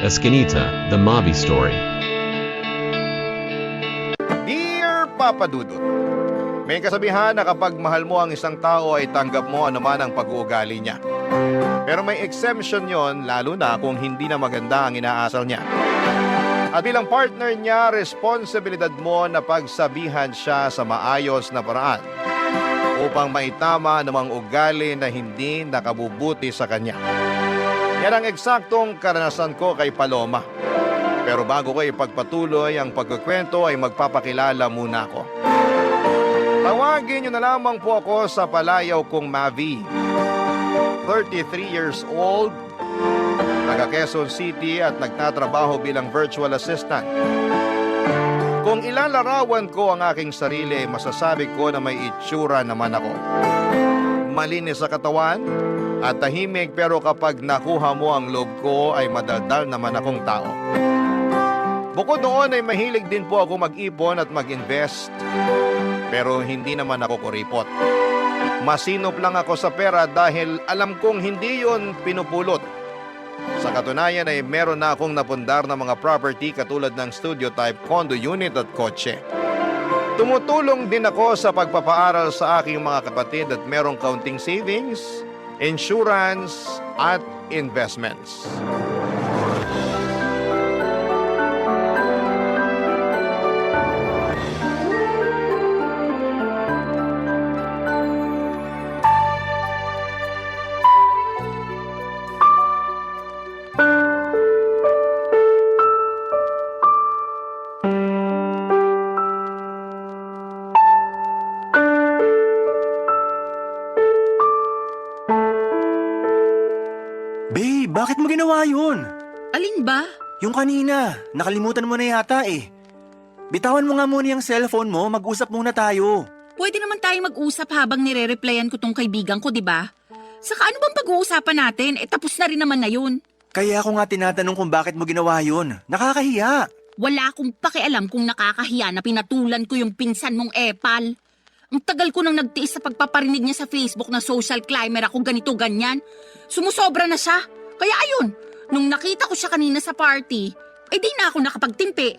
Escanita, The Mobby Story. Dear Papa Dudut, may kasabihan na kapag mahal mo ang isang tao ay tanggap mo anuman ang pag-uugali niya. Pero may exemption yon, lalo na kung hindi na maganda ang inaasal niya. At bilang partner niya, responsibilidad mo na pagsabihan siya sa maayos na paraan upang maitama anumang ugali na hindi nakabubuti sa kanya. Yan ang eksaktong karanasan ko kay Paloma. Pero bago ko ipagpatuloy ang pagkukwento ay magpapakilala muna ako. Tawagin niyo na lamang po ako sa palayaw kong Mavi. 33 years old, taga Quezon City at nagtatrabaho bilang virtual assistant. Kung ilalarawan ko ang aking sarili, masasabi ko na may itsura naman ako. Malinis sa katawan at tahimik, pero kapag nakuha mo ang loob ko ay madaldal naman akong tao. Bukod doon ay mahilig din po ako mag-ipon at mag-invest, pero hindi naman ako kuripot. Masinop lang ako sa pera dahil alam kong hindi yon pinupulot. Sa katunayan ay meron na akong napundar na mga property katulad ng studio type, condo unit at kotse. Tumutulong din ako sa pagpapaaral sa aking mga kapatid at merong kaunting savings, insurance at investments. Babe, bakit mo ginawa yun? Alin ba? Yung kanina, nakalimutan mo na yata eh. Bitawan mo nga muna yung cellphone mo, mag-usap muna tayo. Pwede naman tayo mag-usap habang nire-replyan ko tong kaibigan ko, di ba? Saka ano bang pag-uusapan natin? Tapos na rin naman na yun. Kaya ako nga tinatanong kung bakit mo ginawa yun. Nakakahiya. Wala akong pakialam kung nakakahiya na pinatulan ko yung pinsan mong epal. Ang tagal ko nang nagtiis sa pagpaparinig niya sa Facebook na social climber ako ganito-ganyan. Sumusobra na siya. Kaya ayun, nung nakita ko siya kanina sa party, di na ako nakapagtimpi.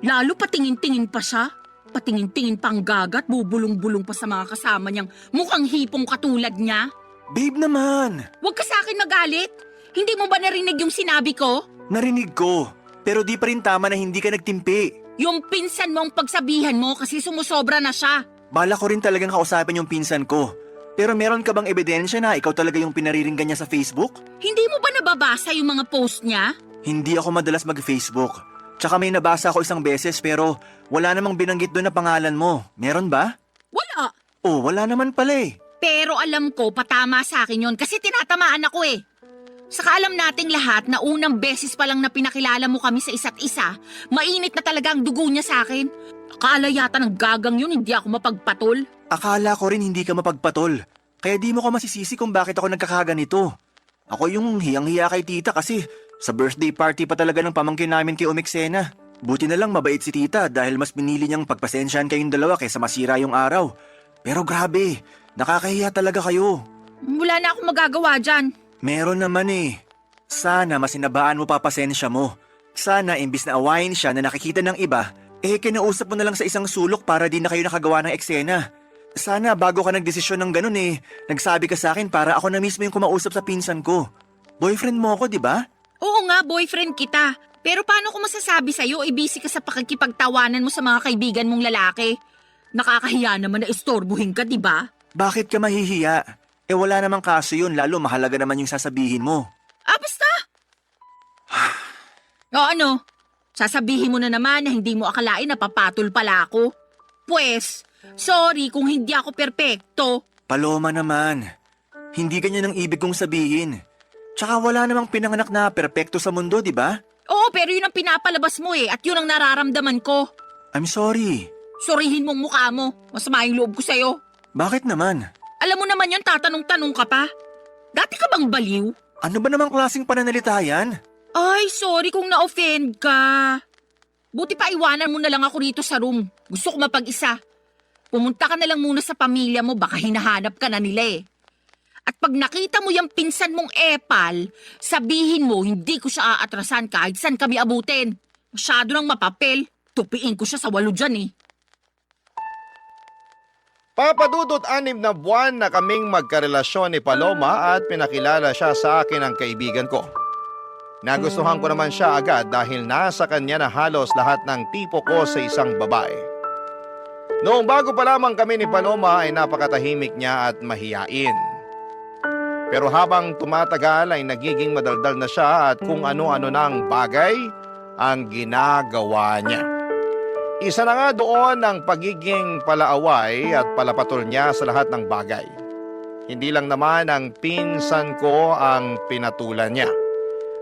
Lalo patingin-tingin pa siya. Patingin-tingin pang gagat, bubulong-bulong pa sa mga kasama niyang mukhang hipong katulad niya. Babe naman. Huwag ka sa akin magalit. Hindi mo ba narinig yung sinabi ko? Narinig ko, pero di pa rin tama na hindi ka nagtimpi. Yung pinsan mo ang pagsabihan mo kasi sumusobra na siya. Bala ko rin talagang kausapin yung pinsan ko. Pero meron ka bang ebidensya na ikaw talaga yung pinariringgan niya sa Facebook? Hindi mo ba nababasa yung mga post niya? Hindi ako madalas mag-Facebook. Tsaka may nabasa ako isang beses pero wala namang binanggit doon na pangalan mo. Meron ba? Wala. Oh, wala naman pala eh. Pero alam ko patama sa akin yun kasi tinatamaan ako eh. Saka alam nating lahat na unang beses pa lang na pinakilala mo kami sa isa't isa, mainit na talaga ang dugo niya sa akin. Akala yata ng gagang yun, hindi ako mapagpatol. Akala ko rin hindi ka mapagpatol. Kaya di mo ko masisisi kung bakit ako nagkakaganito. Ako yung hiyang-hiya kay tita kasi sa birthday party pa talaga ng pamangkin namin kay Umixena. Buti na lang mabait si tita dahil mas pinili niyang pagpasensyahan kayong dalawa kaysa masira yung araw. Pero grabe, nakakahiya talaga kayo. Wala na akong magagawa dyan. Meron naman eh. Sana masinabaan mo pa pasensya mo. Sana imbis na awayin siya na nakikita ng iba, kinausap mo na lang sa isang sulok para di na kayo nakagawa ng eksena. Sana bago ka nagdesisyon ng ganun nagsabi ka sa akin para ako na mismo yung kumausap sa pinsan ko. Boyfriend mo ako, di ba? Oo nga, boyfriend kita. Pero paano ko masasabi sa'yo, busy ka sa pakikipagtawanan mo sa mga kaibigan mong lalaki? Nakakahiya naman na istorbuhin ka, di ba? Bakit ka mahihiya? Wala namang kaso yun, lalo mahalaga naman yung sasabihin mo. Basta! O ano? Sasabihin mo na naman na hindi mo akalain na papatol pala ako. Pwes, sorry kung hindi ako perpekto. Paloma naman, hindi ganyan ang ibig kong sabihin. Tsaka wala namang pinanganak na perpekto sa mundo, di ba? Oo, pero yun ang pinapalabas mo at yun ang nararamdaman ko. I'm sorry. Sorihin mong mukha mo, masama yung loob ko sa'yo. Bakit naman? Alam mo naman yun, tatanong-tanong ka pa. Dati ka bang baliw? Ano ba namang klaseng pananalita yan? Ay, sorry kung na-offend ka. Buti pa iwanan mo na lang ako rito sa room. Gusto ko mapag-isa. Pumunta ka na lang muna sa pamilya mo, baka hinahanap ka na nila At pag nakita mo yung pinsan mong epal, sabihin mo hindi ko siya aatrasan kahit saan kami abutin. Masyado ng mapapel. Tupiin ko siya sa 8 dyan eh. Papadudot 6 na buwan na kaming magkarelasyon ni Paloma at pinakilala siya sa akin ng kaibigan ko. Nagustuhan ko naman siya agad dahil nasa kanya na halos lahat ng tipo ko sa isang babae. Noong bago pa lamang kami ni Paloma ay napakatahimik niya at mahiyain. Pero habang tumatagal ay nagiging madaldal na siya at kung ano-ano ng bagay ang ginagawa niya. Isa na nga doon ang pagiging palaaway at palapatol niya sa lahat ng bagay. Hindi lang naman ang pinsan ko ang pinatulan niya.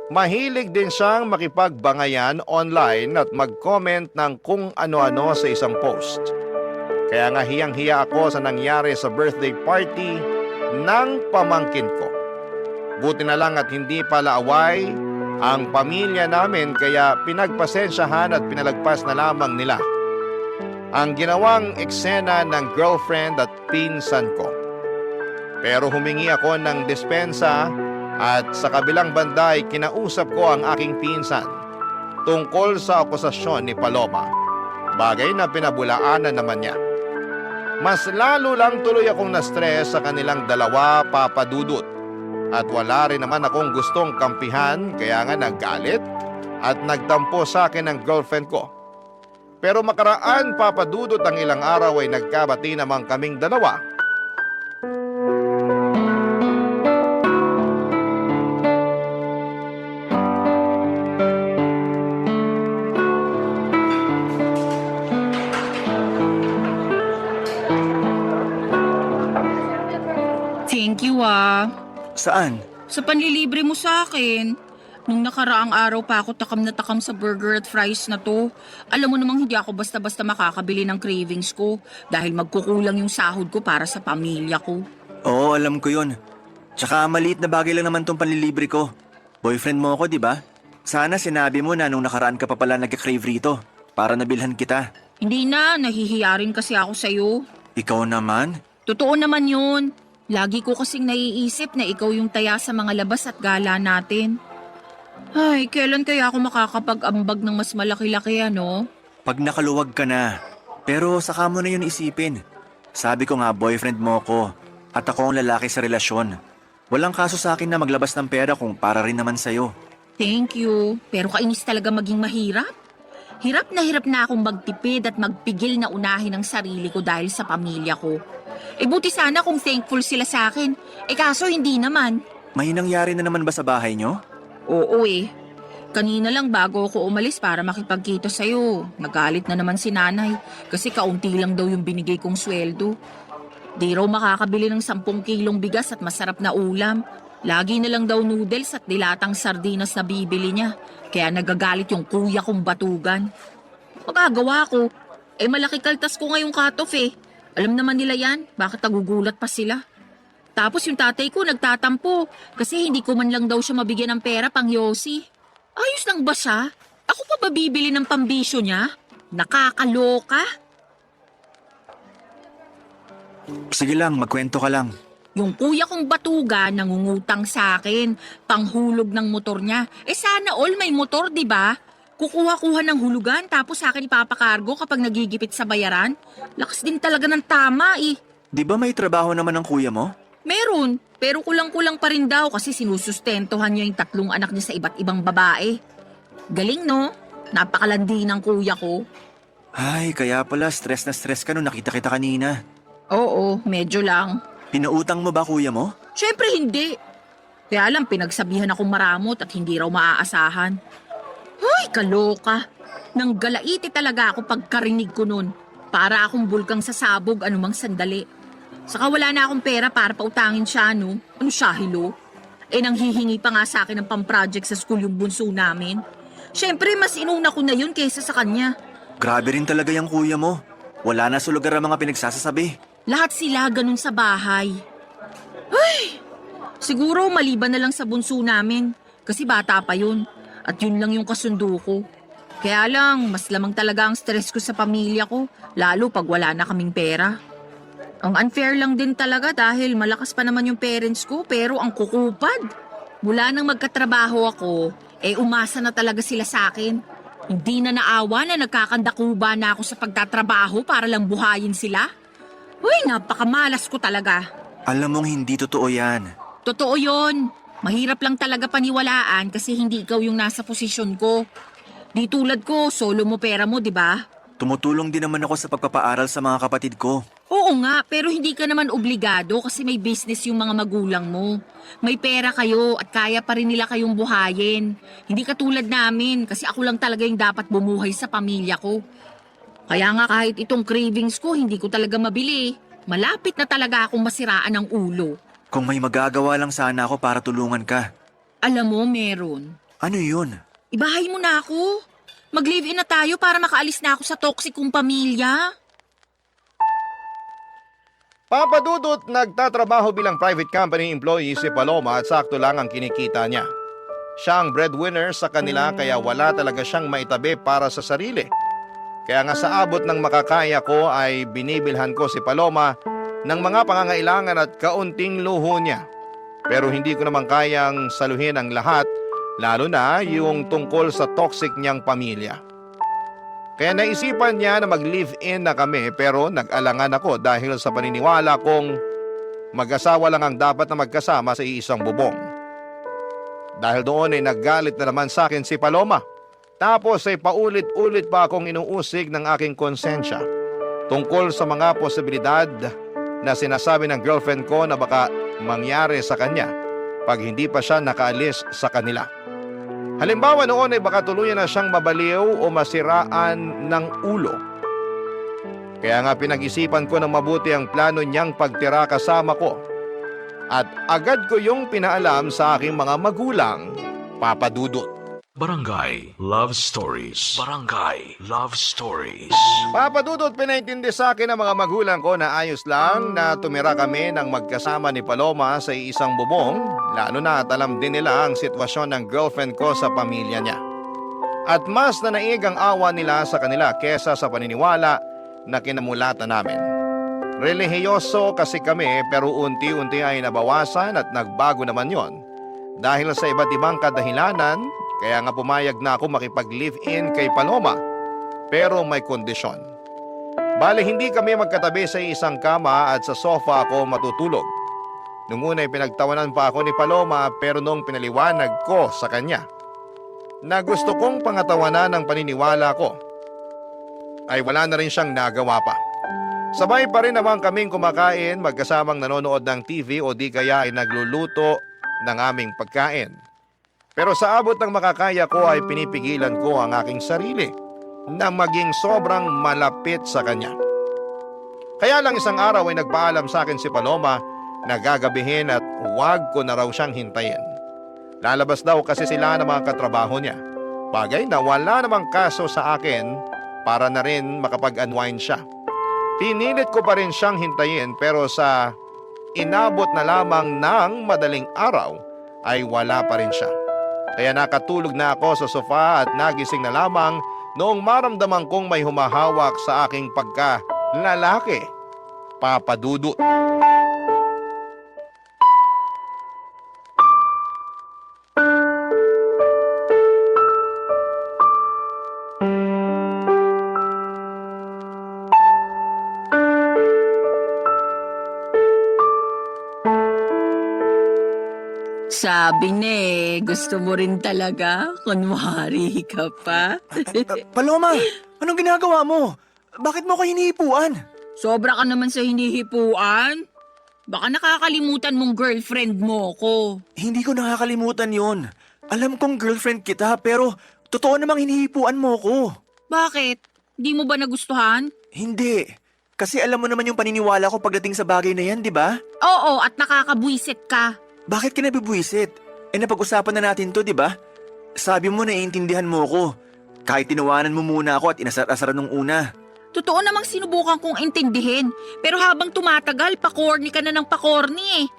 Mahilig din siyang makipagbangayan online at mag-comment ng kung ano-ano sa isang post. Kaya nga hiyang-hiya ako sa nangyari sa birthday party ng pamangkin ko. Buti na lang at hindi palaaway ang pamilya namin kaya pinagpasensyahan at pinalagpas na lamang nila ang ginawang eksena ng girlfriend at pinsan ko. Pero humingi ako ng dispensa at sa kabilang banda ay kinausap ko ang aking pinsan tungkol sa akusasyon ni Paloma. Bagay na pinabulaanan naman niya. Mas lalo lang tuloy akong na-stress sa kanilang dalawa, Papa Dudut. At wala rin naman akong gustong kampihan kaya nga naggalit at nagtampo sa akin ng girlfriend ko. Pero makaraan, Papa Dudut, ang ilang araw ay nagkabati naman kaming dalawa. Thank you ah. Saan? Sa panlilibre mo sa akin. Nung nakaraang araw pa ako takam na takam sa burger at fries na to. Alam mo namang hindi ako basta-basta makakabili ng cravings ko dahil magkukulang yung sahod ko para sa pamilya ko. Oo, alam ko yun. Tsaka maliit na bagay lang naman tong panlilibre ko. Boyfriend mo ako, di ba? Sana sinabi mo na nung nakaraan ka pa pala nagka-crave rito para nabilhan kita. Hindi na, nahihiya rin kasi ako sa'yo. Ikaw naman? Totoo naman yun. Lagi ko kasing naiisip na ikaw yung taya sa mga labas at gala natin. Ay, kailan kaya ako makakapag-ambag ng mas malaki-laki ano? Pag nakaluwag ka na. Pero saka mo na yun isipin. Sabi ko nga boyfriend mo ko at ako ang lalaki sa relasyon. Walang kaso sa akin na maglabas ng pera kung para rin naman sa'yo. Thank you. Pero kainis talaga maging mahirap. Hirap na akong magtipid at magpigil na unahin ang sarili ko dahil sa pamilya ko. Buti sana kung thankful sila sa akin. Kaso hindi naman. May nangyari na naman ba sa bahay nyo? Oo Kanina lang bago ako umalis para makipagkita sa'yo. Nagalit na naman si nanay kasi kaunti lang daw yung binigay kong sweldo. Di raw makakabili ng 10 kilong bigas at masarap na ulam. Lagi na lang daw noodles at dilatang sardinas na bibili niya. Kaya nagagalit yung kuya kong batugan. Magagawa ko. Malaki kaltas ko ngayong cut-off Alam naman nila yan, bakit nagugulat pa sila? Tapos yung tatay ko nagtatampo kasi hindi ko man lang daw siya mabigyan ng pera pang yosi. Ayos lang ba siya? Ako pa ba bibili ng pambisyo niya? Nakakaloka? Sige lang, magkwento ka lang. Yung kuya kong batuga nangungutang sa akin, panghulog ng motor niya. Sana all may motor, di ba? Kukuha-kuha ng hulugan tapos sa akin ipapakargo kapag nagigipit sa bayaran. Lakas din talaga ng tama Di ba may trabaho naman ng kuya mo? Meron, pero kulang-kulang pa rin daw kasi sinusustentuhan niya yung 3 anak niya sa iba't ibang babae. Galing no? Napakalandi ng kuya ko. Ay, kaya pala stress na stress ka nung nakita kita kanina. Oo, medyo lang. Pinautang mo ba kuya mo? Syempre hindi. Kaya lang pinagsabihan akong maramot at hindi raw maaasahan. Ay, kaloka. Nang galaiti talaga ako pagkarinig ko nun. Para akong bulkang sasabog anumang sandali. Saka wala na akong pera para pautangin siya, no? Ano siya, hilo? Nang hihingi pa nga sa akin ng pamproject sa school yung bunso namin. Syempre, mas inuna ko na yun kaysa sa kanya. Grabe rin talaga yung kuya mo. Wala na sa lugar ang mga pinagsasasabi. Lahat sila ganun sa bahay. Ay! Siguro maliban na lang sa bunso namin. Kasi bata pa yun. At yun lang yung kasundo ko. Kaya lang, mas lamang talaga ang stress ko sa pamilya ko. Lalo pag wala na kaming pera. Ang unfair lang din talaga dahil malakas pa naman yung parents ko pero ang kukupad. Mula nang magkatrabaho ako, umasa na talaga sila sa akin. Hindi na naawa na nagkakandakuba na ako sa pagtatrabaho para lang buhayin sila. Uy, napakamalas ko talaga. Alam mong hindi totoo yan. Totoo yon. Mahirap lang talaga paniwalaan kasi hindi ikaw yung nasa posisyon ko. Di tulad ko, solo mo pera mo, di ba? Tumutulong din naman ako sa pagpapaaral sa mga kapatid ko. Oo nga, pero hindi ka naman obligado kasi may business yung mga magulang mo. May pera kayo at kaya pa rin nila kayong buhayin. Hindi katulad namin kasi ako lang talaga yung dapat bumuhay sa pamilya ko. Kaya nga kahit itong cravings ko, hindi ko talaga mabili. Malapit na talaga akong masiraan ng ulo. Kung may magagawa lang sana ako para tulungan ka. Alam mo, meron. Ano yun? Ibahay mo na ako. Mag-live-in na tayo para makaalis na ako sa toxic kong pamilya. Papa Dudut, nagtatrabaho bilang private company employee si Paloma at sakto lang ang kinikita niya. Siya ang breadwinner sa kanila kaya wala talaga siyang maitabi para sa sarili. Kaya nga sa abot ng makakaya ko ay binibilhan ko si Paloma ng mga pangangailangan at kaunting luho niya. Pero hindi ko naman kayang saluhin ang lahat, lalo na yung tungkol sa toxic niyang pamilya. Kaya naisipan niya na mag-live-in na kami pero nag-alangan ako dahil sa paniniwala kong mag-asawa lang ang dapat na magkasama sa iisang bubong. Dahil doon ay naggalit na naman sa akin si Paloma. Tapos ay paulit-ulit pa akong inuusig ng aking konsensya tungkol sa mga posibilidad na sinasabi ng girlfriend ko na baka mangyari sa kanya pag hindi pa siya nakaalis sa kanila. Halimbawa noon ay baka tuluyan na siyang mabaliw o masiraan ng ulo. Kaya nga pinag-isipan ko ng mabuti ang plano niyang pagtira kasama ko. At agad ko yung pinaalam sa aking mga magulang, Papa Dudut. Barangay Love Stories. Barangay Love Stories. Papa Dudut, pinaintindi sa akin ng mga magulang ko na ayos lang na tumira kami ng magkasama ni Paloma sa isang bubong, lalo na at alam din nila ang sitwasyon ng girlfriend ko sa pamilya niya. At mas nanaig ang awa nila sa kanila kesa sa paniniwala na kinamulatan namin. Relihiyoso kasi kami pero unti-unti ay nabawasan at nagbago naman yon. Dahil sa iba't ibang kadahilanan, kaya nga pumayag na ako makipag-live-in kay Paloma, pero may kondisyon. Bale, hindi kami magkatabi sa isang kama at sa sofa ako matutulog. Nung una ay pinagtawanan pa ako ni Paloma pero nung pinaliwanag ko sa kanya na gusto kong pangatawanan ng paniniwala ko, ay wala na rin siyang nagawa pa. Sabay pa rin naman kaming kumakain, magkasamang nanonood ng TV o di kaya ay nagluluto ng aming pagkain. Pero sa abot ng makakaya ko ay pinipigilan ko ang aking sarili na maging sobrang malapit sa kanya. Kaya lang isang araw ay nagpaalam sa akin si Paloma na gagabihin at huwag ko na raw siyang hintayin. Lalabas daw kasi sila ng mga katrabaho niya. Bagay na wala namang kaso sa akin para na rin makapag-unwind siya. Pinilit ko pa rin siyang hintayin pero sa inabot na lamang ng madaling araw ay wala pa rin siya. Kaya nakatulog na ako sa sofa at nagising na lamang noong maramdaman kong may humahawak sa aking pagka-lalaki, Papa Dudut. Sabi na gusto mo rin talaga? Kunwari ka pa? Paloma, anong ginagawa mo? Bakit mo ako hinihipuan? Sobra ka naman sa hinihipuan. Baka nakakalimutan mong girlfriend mo ko. Hindi ko nakakalimutan yon. Alam kong girlfriend kita pero totoo namang hinihipuan mo ko. Bakit? Di mo ba nagustuhan? Hindi. Kasi alam mo naman yung paniniwala ko pagdating sa bagay na yan, di ba? Oo, at nakakabwisit ka. Bakit ka nabibwisit? Napag-usapan na natin to, di ba? Sabi mo naiintindihan mo ko. Kahit tinawanan mo muna ako at inasar-asaran nung una. Totoo namang sinubukan kong intindihin. Pero habang tumatagal, pakorni ka na ng pakorni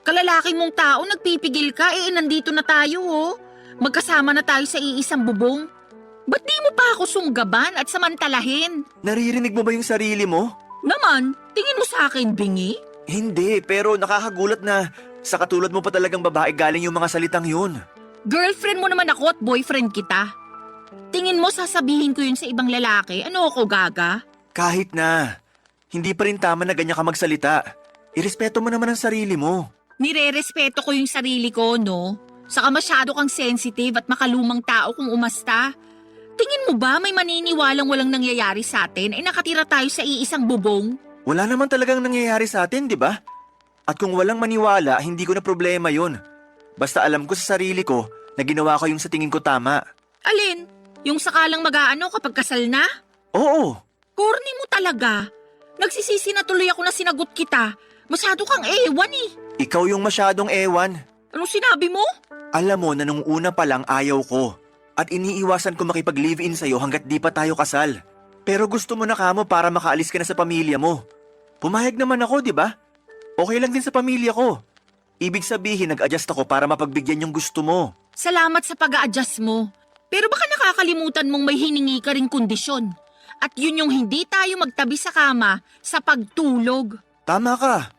Kalalaki mong tao, nagpipigil ka, nandito na tayo Magkasama na tayo sa iisang bubong. Ba't di mo pa ako sunggaban at samantalahin? Naririnig mo ba yung sarili mo? Naman, tingin mo sa akin, bingi? Hindi, pero nakakagulat na sa katulad mo pa talagang babae galing yung mga salitang yun. Girlfriend mo naman ako at boyfriend kita. Tingin mo sasabihin ko yun sa ibang lalaki? Ano ako, gaga? Kahit na, hindi pa rin tama na ganyan ka magsalita. Irespeto mo naman ang sarili mo. Nire-respeto ko yung sarili ko, no? Saka masyado kang sensitive at makalumang tao kung umasta. Tingin mo ba may maniniwalang walang nangyayari sa atin ay nakatira tayo sa iisang bubong? Wala naman talagang nangyayari sa atin, di ba? At kung walang maniwala, hindi ko na problema yun. Basta alam ko sa sarili ko na ginawa ko yung sa tingin ko tama. Alin? Yung sakalang mag-aano kapag kasal na? Oo, Corny mo talaga. Nagsisisi na tuloy ako na sinagot kita. Masyado kang ewan eh. ikaw yung masyadong ewan. Anong sinabi mo? Alam mo na nung una pa lang ayaw ko. At iniiwasan ko makipag-live-in sa'yo hanggat di pa tayo kasal. Pero gusto mo na kamo para makaalis ka na sa pamilya mo. Pumayag naman ako, di ba? Okay lang din sa pamilya ko. Ibig sabihin nag-adjust ako para mapagbigyan yung gusto mo. Salamat sa pag-a-adjust mo. Pero baka nakakalimutan mong may hiningi ka ring kondisyon. At yun yung hindi tayo magtabi sa kama sa pagtulog. Tama ka.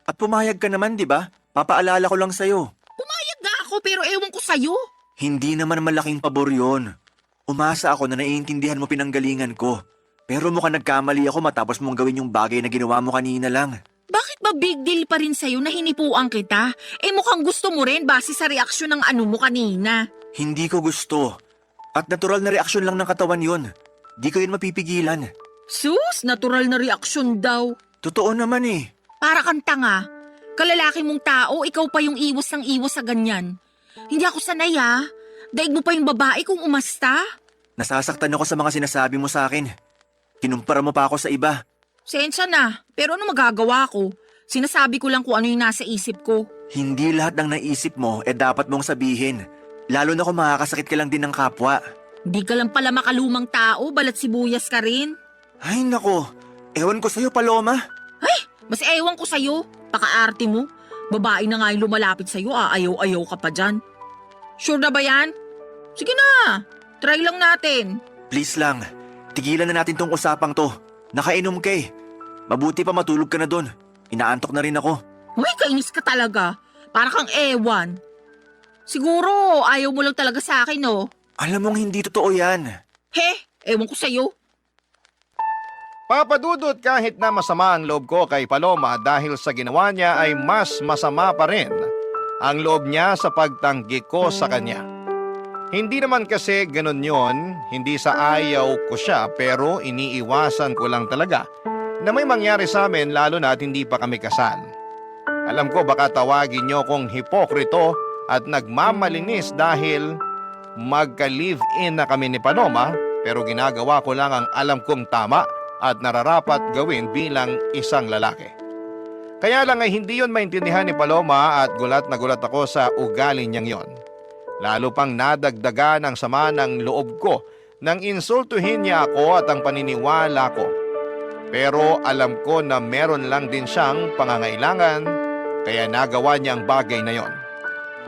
At pumayag ka naman, di ba? Papaalala ko lang sa'yo. Pumayag nga ako pero ewan ko sa'yo. Hindi naman malaking pabor yun. Umasa ako na naiintindihan mo pinanggalingan ko. Pero mukhang nagkamali ako matapos mong gawin yung bagay na ginawa mo kanina lang. Bakit ba big deal pa rin sa'yo na hinipuan kita? Mukhang gusto mo rin base sa reaksyon ng ano mo kanina. Hindi ko gusto. At natural na reaksyon lang ng katawan yun. Di ko yun mapipigilan. Sus, natural na reaksyon daw. Totoo naman eh. Para kang tanga. Kalalaki mong tao, ikaw pa yung iwas ng iwas sa ganyan. Hindi ako sanay Daig mo pa yung babae kung umasta. Nasasaktan ako sa mga sinasabi mo sa akin. Kinumpara mo pa ako sa iba. Sensya na, pero ano magagawa ko? Sinasabi ko lang kung ano yung nasa isip ko. Hindi lahat ng naisip mo dapat mong sabihin. Lalo na kung makakasakit ka lang din ng kapwa. Hindi ka lang pala makalumang tao, balat sibuyas ka rin. Ay nako, ewan ko sa'yo Paloma. Ay, mas ewan ko sa'yo. Pakaarte mo. Babae na nga yung lumalapit sa'yo, ayaw-ayaw ka pa dyan. Sure na ba yan? Sige na, try lang natin. Please lang, tigilan na natin tong usapang to. Nakainom ka eh. Mabuti pa matulog ka na doon. Inaantok na rin ako. Uy, kainis ka talaga. Para kang ewan. Siguro, ayaw mo lang talaga sa akin, no? Alam mong hindi totoo yan. He, ewan ko sa'yo. Papadudot kahit na masama ang loob ko kay Paloma dahil sa ginawa niya ay mas masama pa rin ang loob niya sa pagtanggi ko sa kanya. Hindi naman kasi ganun yon, hindi sa ayaw ko siya pero iniiwasan ko lang talaga na may mangyari sa amin lalo na at hindi pa kami kasal. Alam ko baka tawagin niyo kong hipokrito at nagmamalinis dahil magka-live-in na kami ni Paloma pero ginagawa ko lang ang alam kong tama at nararapat gawin bilang isang lalaki. Kaya lang ay hindi yon maintindihan ni Paloma at gulat na gulat ako sa ugali niyang yon. Lalo pang nadagdagan ang sama ng loob ko nang insultuhin niya ako at ang paniniwala ko. Pero alam ko na meron lang din siyang pangangailangan kaya nagawa niya ang bagay na yon.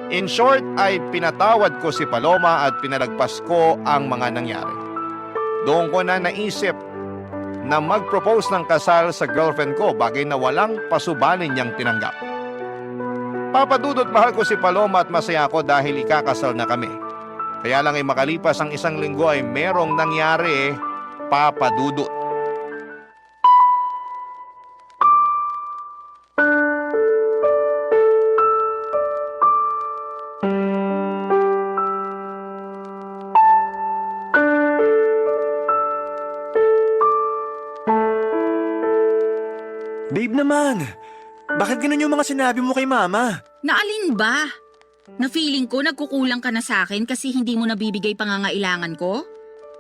In short ay pinatawad ko si Paloma at pinalagpas ko ang mga nangyari. Doon ko na naisip na mag-propose ng kasal sa girlfriend ko, bagay na walang pasubanin niyang tinanggap. Papadudot mahal ko si Paloma at masaya ako dahil ikakasal na kami. Kaya lang ay makalipas ang isang linggo ay merong nangyari, papadudot. Babe naman, bakit ganun yung mga sinabi mo kay mama? Naalin ba? Na feeling ko nagkukulang ka na sa akin kasi hindi mo nabibigay pangangailangan ko?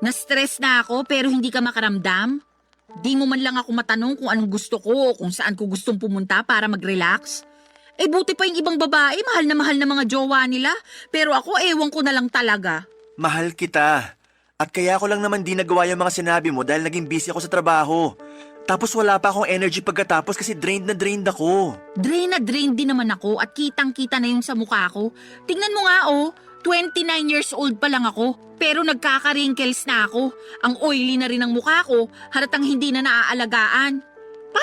Na-stress na ako pero hindi ka makaramdam? Di mo man lang ako matanong kung anong gusto ko o kung saan ko gustong pumunta para mag-relax? Buti pa yung ibang babae, mahal na mga jowa nila. Pero ako, ewan ko na lang talaga. Mahal kita. At kaya ko lang naman di nagawa yung mga sinabi mo dahil naging busy ako sa trabaho. Tapos wala pa akong energy pagkatapos kasi drained na drained ako. Drain na drain din naman ako at kitang-kita na yung sa mukha ko. Tingnan mo nga 29 years old pa lang ako. Pero nagkaka-wrinkles na ako. Ang oily na rin ang mukha ko, halatang hindi na naaalagaan.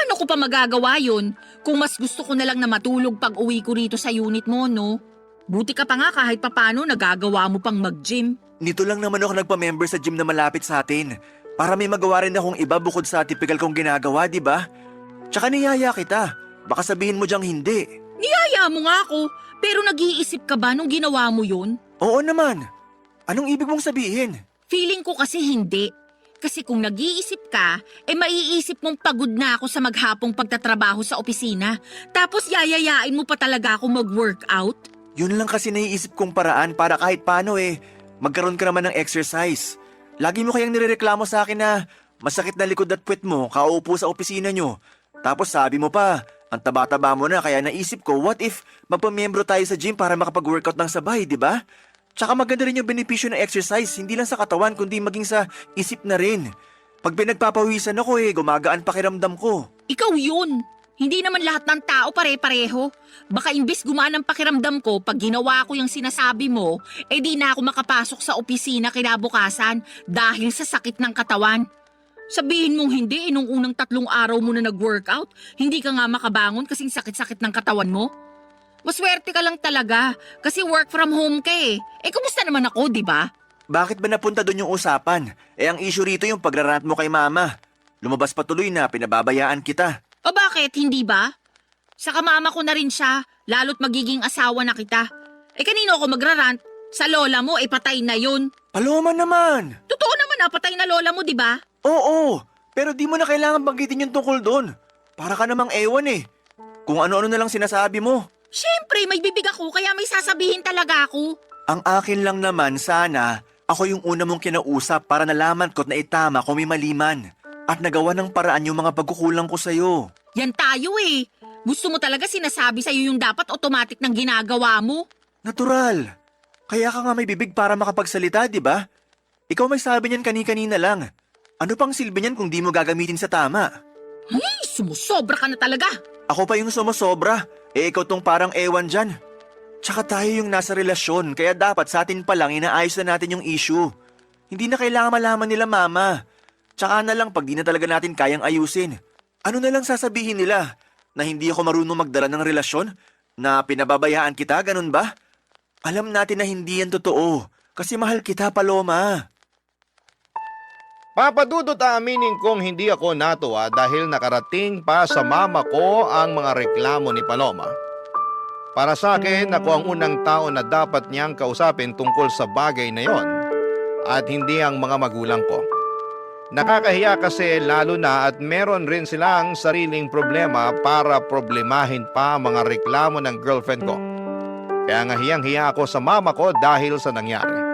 Paano ko pa magagawa yun? Kung mas gusto ko na lang na matulog pag uwi ko rito sa unit mo, no? Buti ka pa nga kahit papano nagagawa mo pang mag-gym. Nito lang naman ako nagpa-member sa gym na malapit sa atin. Para may magawa rin akong iba bukod sa typical kong ginagawa, di ba? Tsaka niyaya kita. Baka sabihin mo diyang hindi. Niyaya mo nga ako, pero nag-iisip ka ba nung ginawa mo yun? Oo naman. Anong ibig mong sabihin? Feeling ko kasi hindi. Kasi kung nag-iisip ka, maiisip mong pagod na ako sa maghapong pagtatrabaho sa opisina. Tapos yayayain mo pa talaga ako mag-workout? Yun lang kasi naiisip kong paraan para kahit paano magkaroon ka naman ng exercise. Lagi mo kayang nirereklamo sa akin na masakit na likod at puwet mo kauupo sa opisina nyo. Tapos sabi mo pa, ang taba-taba mo na kaya naisip ko, what if magpamiyembro tayo sa gym para makapag-workout ng sabay, di ba? Tsaka maganda rin yung benepisyo ng exercise, hindi lang sa katawan kundi maging sa isip na rin. Pag pinagpapawisan ako gumagaan pakiramdam ko. Ikaw yun. Hindi naman lahat ng tao pare-pareho. Baka imbis gumaan ang pakiramdam ko pag ginawa ko yung sinasabi mo, di na ako makapasok sa opisina kinabukasan dahil sa sakit ng katawan. Sabihin mong hindi, nung unang 3 araw mo na nag-workout, hindi ka nga makabangon kasing sakit-sakit ng katawan mo. Maswerte ka lang talaga kasi work from home ka kumusta naman ako, di ba? Bakit ba napunta doon yung usapan? Ang issue rito yung pagrarant mo kay mama. Lumabas pa tuloy na pinababayaan kita. O bakit, hindi ba? Sa kamama ko na rin siya, lalo't magiging asawa na kita. Kanino ako magrarant? Sa lola mo, patay na yun. Paloma naman! Totoo naman patay na lola mo, di ba? Oo, pero di mo na kailangan banggitin yung tungkol doon. Para ka namang ewan Kung ano-ano na lang sinasabi mo. Siyempre, may bibig ako kaya may sasabihin talaga ako. Ang akin lang naman sana, ako yung una mong kinausap para nalaman ko't na itama kung may maliman. At nagawa ng paraan yung mga pagkukulang ko sa'yo. Yan tayo Gusto mo talaga sinasabi sa'yo yung dapat automatic ng ginagawa mo? Natural. Kaya ka nga may bibig para makapagsalita, di ba? Ikaw may sabi niyan kani-kanina lang. Ano pang silbi niyan kung di mo gagamitin sa tama? Ay, sumusobra ka na talaga. Ako pa yung sumasobra. Ikaw tong parang ewan dyan. Tsaka tayo yung nasa relasyon, kaya dapat sa atin pa lang inaayos na natin yung issue. Hindi na kailangan malaman nila mama. Tsaka na lang pag di na talaga natin kayang ayusin. Ano na lang sasabihin nila? Na hindi ako marunong magdala ng relasyon? Na pinababayaan kita, ganun ba? Alam natin na hindi yan totoo. Kasi mahal kita, Paloma. Papadudot aaminin kong hindi ako natuwa dahil nakarating pa sa mama ko ang mga reklamo ni Paloma. Para sa akin, ako ang unang tao na dapat niyang kausapin tungkol sa bagay na yon at hindi ang mga magulang ko. Nakakahiya kasi lalo na at meron rin silang sariling problema para problemahin pa mga reklamo ng girlfriend ko. Kaya nga hiyang-hiya ako sa mama ko dahil sa nangyari.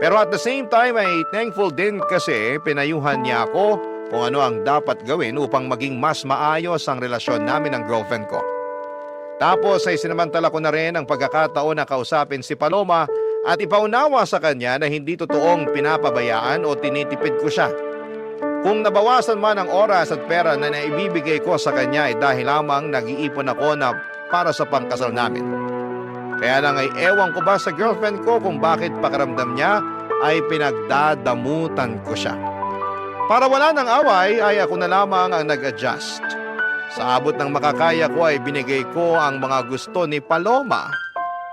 Pero at the same time ay thankful din kasi pinayuhan niya ako kung ano ang dapat gawin upang maging mas maayos ang relasyon namin ng girlfriend ko. Tapos ay sinamantala ko na rin ang pagkakataon na kausapin si Paloma at ipaunawa sa kanya na hindi totoong pinapabayaan o tinitipid ko siya. Kung nabawasan man ang oras at pera na naibibigay ko sa kanya ay dahil lamang nag-iipon ako na para sa pangkasal namin. Kaya lang ay ewan ko ba sa girlfriend ko kung bakit pakiramdam niya ay pinagdadamutan ko siya. Para wala ng away ay ako na lamang ang nag-adjust. Sa abot ng makakaya ko ay binigay ko ang mga gusto ni Paloma,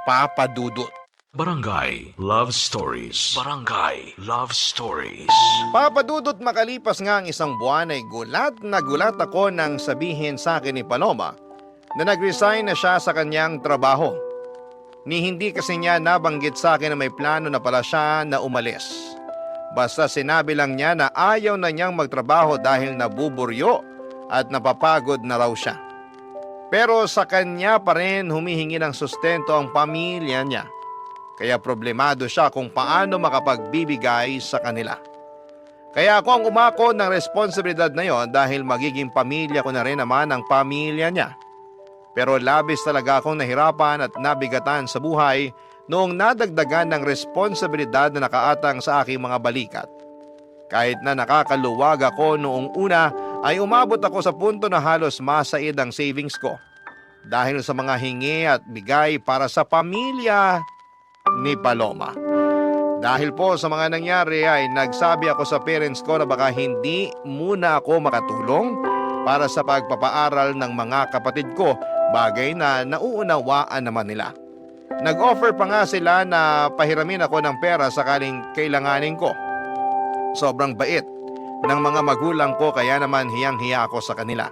Papadudot. Barangay Love Stories. Barangay Love Stories. Papadudot, makalipas nga ang 1 buwan ay gulat na gulat ako nang sabihin sa akin ni Paloma na nag-resign na siya sa kanyang trabaho. Ni hindi kasi niya nabanggit sa akin na may plano na pala siya na umalis. Basta sinabi lang niya na ayaw na niyang magtrabaho dahil nabuburyo at napapagod na raw siya. Pero sa kanya pa rin humihingi ng sustento ang pamilya niya. Kaya problemado siya kung paano makapagbibigay sa kanila. Kaya ako ang umako ng responsibilidad na yon dahil magiging pamilya ko na rin naman ang pamilya niya. Pero labis talaga akong nahirapan at nabigatan sa buhay noong nadagdagan ng responsibilidad na nakaatang sa aking mga balikat. Kahit na nakakaluwag ako noong una ay umabot ako sa punto na halos masaid ang savings ko. Dahil sa mga hingi at bigay para sa pamilya ni Paloma. Dahil po sa mga nangyari ay nagsabi ako sa parents ko na baka hindi muna ako makatulong para sa pagpapaaral ng mga kapatid ko, bagay na nauunawaan naman nila. Nag-offer pa nga sila na pahiramin ako ng pera sakaling kailanganin ko. Sobrang bait ng mga magulang ko kaya naman hiyang-hiya ako sa kanila.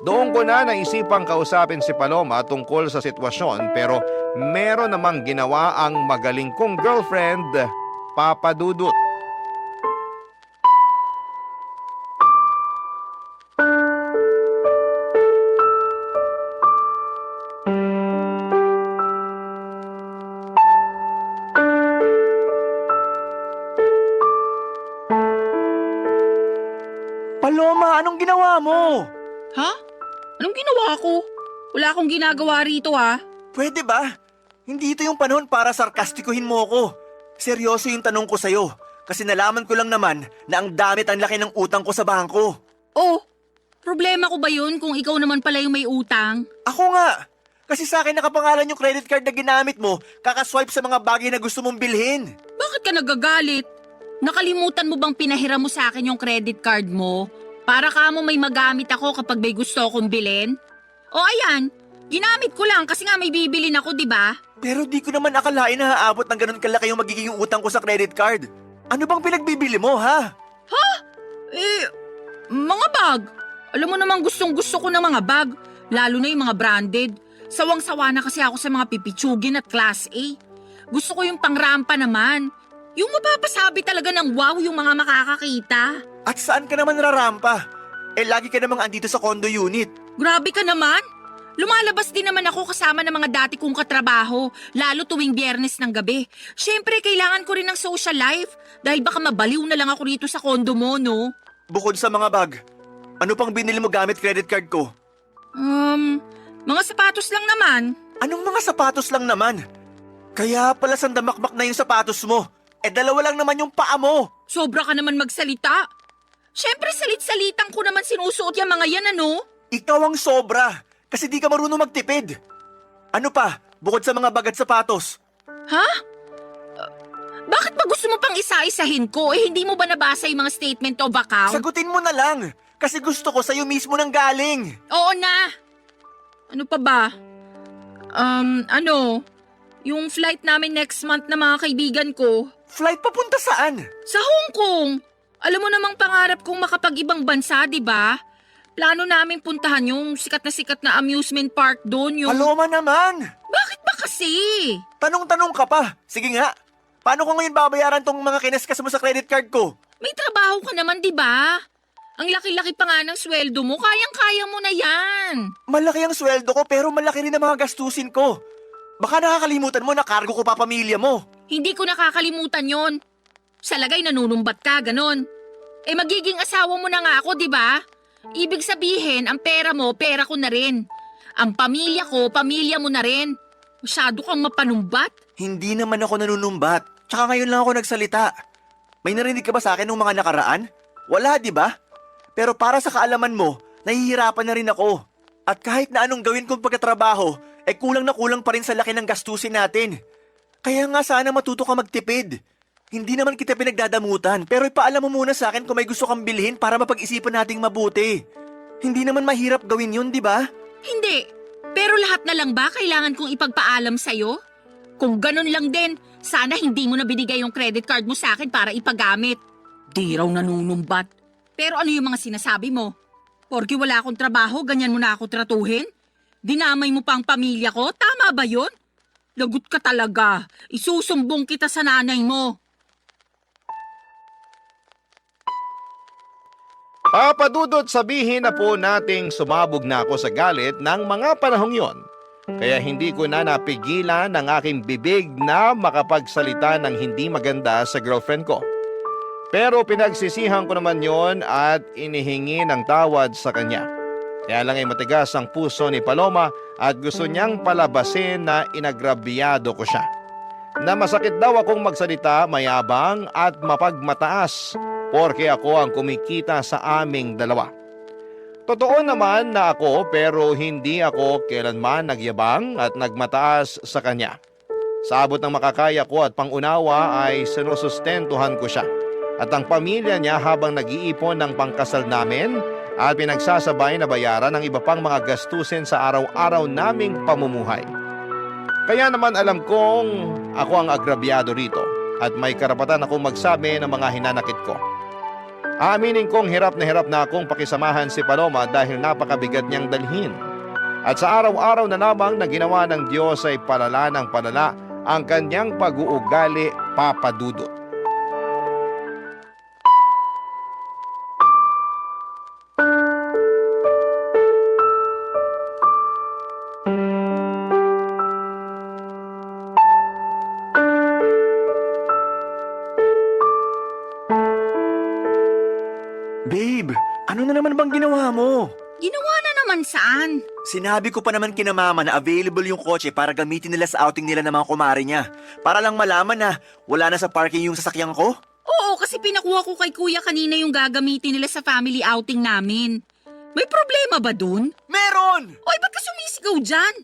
Doon ko na naisipang kausapin si Paloma tungkol sa sitwasyon pero meron namang ginawa ang magaling kong girlfriend, Papa Dudut. Paloma, anong ginawa mo? Ha? Anong ginawa ko? Wala akong ginagawa rito ha. Pwede ba? Hindi ito yung panahon para sarkastikuhin mo ako. Seryoso yung tanong ko sa'yo. Kasi nalaman ko lang naman na ang damit ang laki ng utang ko sa bangko. Oh, problema ko ba yun kung ikaw naman pala yung may utang? Ako nga. Kasi sa akin nakapangalan yung credit card na ginamit mo, kakaswipe sa mga bagay na gusto mong bilhin. Bakit ka nagagalit? Nakalimutan mo bang pinahiram mo sa akin yung credit card mo? Para ka mo may magamit ako kapag may gusto akong bilhin? O ayan, ginamit ko lang kasi nga may bibilin ako, di ba? Pero di ko naman akalain na haabot ng ganun kalaki yung magiging utang ko sa credit card. Ano bang pinagbibili mo, ha? Mga bag. Alam mo namang gustong-gusto ko ng mga bag, lalo na yung mga branded. Sawang-sawa na kasi ako sa mga pipitsugin at class A. Gusto ko yung pangrampa naman. Yung mapapasabi talaga ng wow yung mga makakakita. At saan ka naman rarampa? Lagi ka namang andito sa condo unit. Grabe ka naman. Lumalabas din naman ako kasama ng mga dati kong katrabaho, lalo tuwing Biyernes ng gabi. Siyempre, kailangan ko rin ng social life dahil baka mabaliw na lang ako rito sa condo mo, no? Bukod sa mga bag, ano pang binili mo gamit credit card ko? Mga sapatos lang naman. Anong mga sapatos lang naman? Kaya pala sandamakmak na yung sapatos mo. Dalawa lang naman yung paa mo. Sobra ka naman magsalita. Siyempre, salit-salitan ko naman sinusuot yung mga yan, ano? Ikaw ang sobra. Kasi di ka marunong magtipid. Ano pa, bukod sa mga bag at sapatos? Ha? Bakit ba gusto mo pang isa-isahin ko? Hindi mo ba nabasa yung mga statement of account? Sagutin mo na lang. Kasi gusto ko sa'yo mismo nang galing. Oo na. Ano pa ba? Yung flight namin next month na mga kaibigan ko. Flight papunta saan? Sa Hong Kong. Alam mo namang pangarap kong makapag-ibang bansa, di ba? Plano namin puntahan yung sikat na amusement park doon, yung... Paloma naman! Bakit ba kasi? Tanong-tanong ka pa. Sige nga. Paano ko ngayon babayaran tong mga kinaskas mo sa credit card ko? May trabaho ka naman, di ba? Ang laki-laki pa nga ng sweldo mo, kayang-kaya mo na yan. Malaki ang sweldo ko pero malaki rin ang mga gastusin ko. Baka nakakalimutan mo na cargo ko pa pamilya mo. Hindi ko nakakalimutan yon. Sa lagay nanunumbat ka, ganon. Magiging asawa mo na nga ako, di ba? Ibig sabihin, ang pera mo, pera ko na rin. Ang pamilya ko, pamilya mo na rin. Masyado kang mapanumbat. Hindi naman ako nanunumbat. Tsaka ngayon lang ako nagsalita. May narinig ka ba sa akin nung mga nakaraan? Wala, di ba? Pero para sa kaalaman mo, nahihirapan na rin ako. At kahit na anong gawin kong pagkatrabaho, kulang na kulang pa rin sa laki ng gastusin natin. Kaya nga sana matuto ka magtipid. Hindi naman kita pinagdadamutan, pero ipaalam mo muna sa akin kung may gusto kang bilhin para mapag-isipan nating mabuti. Hindi naman mahirap gawin yun, di ba? Hindi. Pero lahat na lang ba kailangan kong ipagpaalam sa'yo? Kung ganun lang din, sana hindi mo na binigay yung credit card mo sa akin para ipagamit. Di raw nanunumbat. Pero ano yung mga sinasabi mo? Porke wala akong trabaho, ganyan mo na ako tratuhin? Dinamay mo pa ang pamilya ko? Tama ba yun? Lagot ka talaga. Isusumbong kita sa nanay mo. Papadudot, sabihin na po nating sumabog na ako sa galit ng mga panahong yon. Kaya hindi ko na napigilan ang aking bibig na makapagsalita ng hindi maganda sa girlfriend ko. Pero pinagsisihan ko naman yon at inihingi ng tawad sa kanya. Kaya lang ay matigas ang puso ni Paloma at gusto niyang palabasin na inagrabyado ko siya. Na masakit daw akong magsalita, mayabang at mapagmataas. Porke ako ang kumikita sa aming dalawa. Totoo naman na ako pero hindi ako kailanman nagyabang at nagmataas sa kanya. Sa abot ng makakaya ko at pangunawa ay sinusustentuhan ko siya. At ang pamilya niya habang nag-iipon ng pangkasal namin at pinagsasabay na bayaran ang iba pang mga gastusin sa araw-araw naming pamumuhay. Kaya naman alam kong ako ang agrabyado rito at may karapatan akong magsabi ng mga hinanakit ko. Aaminin kong hirap na akong pakisamahan si Paloma dahil napakabigat niyang dalhin. At sa araw-araw na lamang na ginawa ng Diyos ay palala ng palala ang kanyang pag-uugali, Papa Dudut. Babe, ano na naman bang ginawa mo? Ginawa na naman saan? Sinabi ko pa naman kina mama na available yung kotse para gamitin nila sa outing nila ng mga kumare niya. Para lang malaman na wala na sa parking yung sasakyan ko. Oo, kasi pinakuha ko kay kuya kanina yung gagamitin nila sa family outing namin. May problema ba dun? Meron! Oy, ba't ka sumisigaw dyan?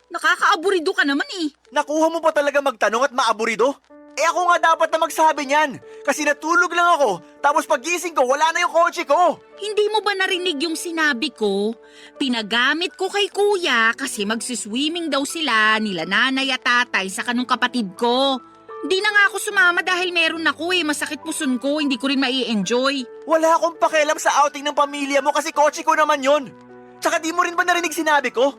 Nakakaaburido ka naman eh. Nakuha mo pa talaga magtanong at maaburido? Eh ako nga dapat na magsabi niyan. Kasi natulog lang ako, tapos pagising ko wala na yung kotse ko. Hindi mo ba narinig yung sinabi ko? Pinagamit ko kay kuya kasi magsiswimming daw sila nila nanay at tatay sa kanong kapatid ko. Hindi na nga ako sumama dahil meron ako masakit puson ko, hindi ko rin mai-enjoy. Wala akong pakialam sa outing ng pamilya mo kasi kotse ko naman yon. Tsaka di mo rin ba narinig sinabi ko?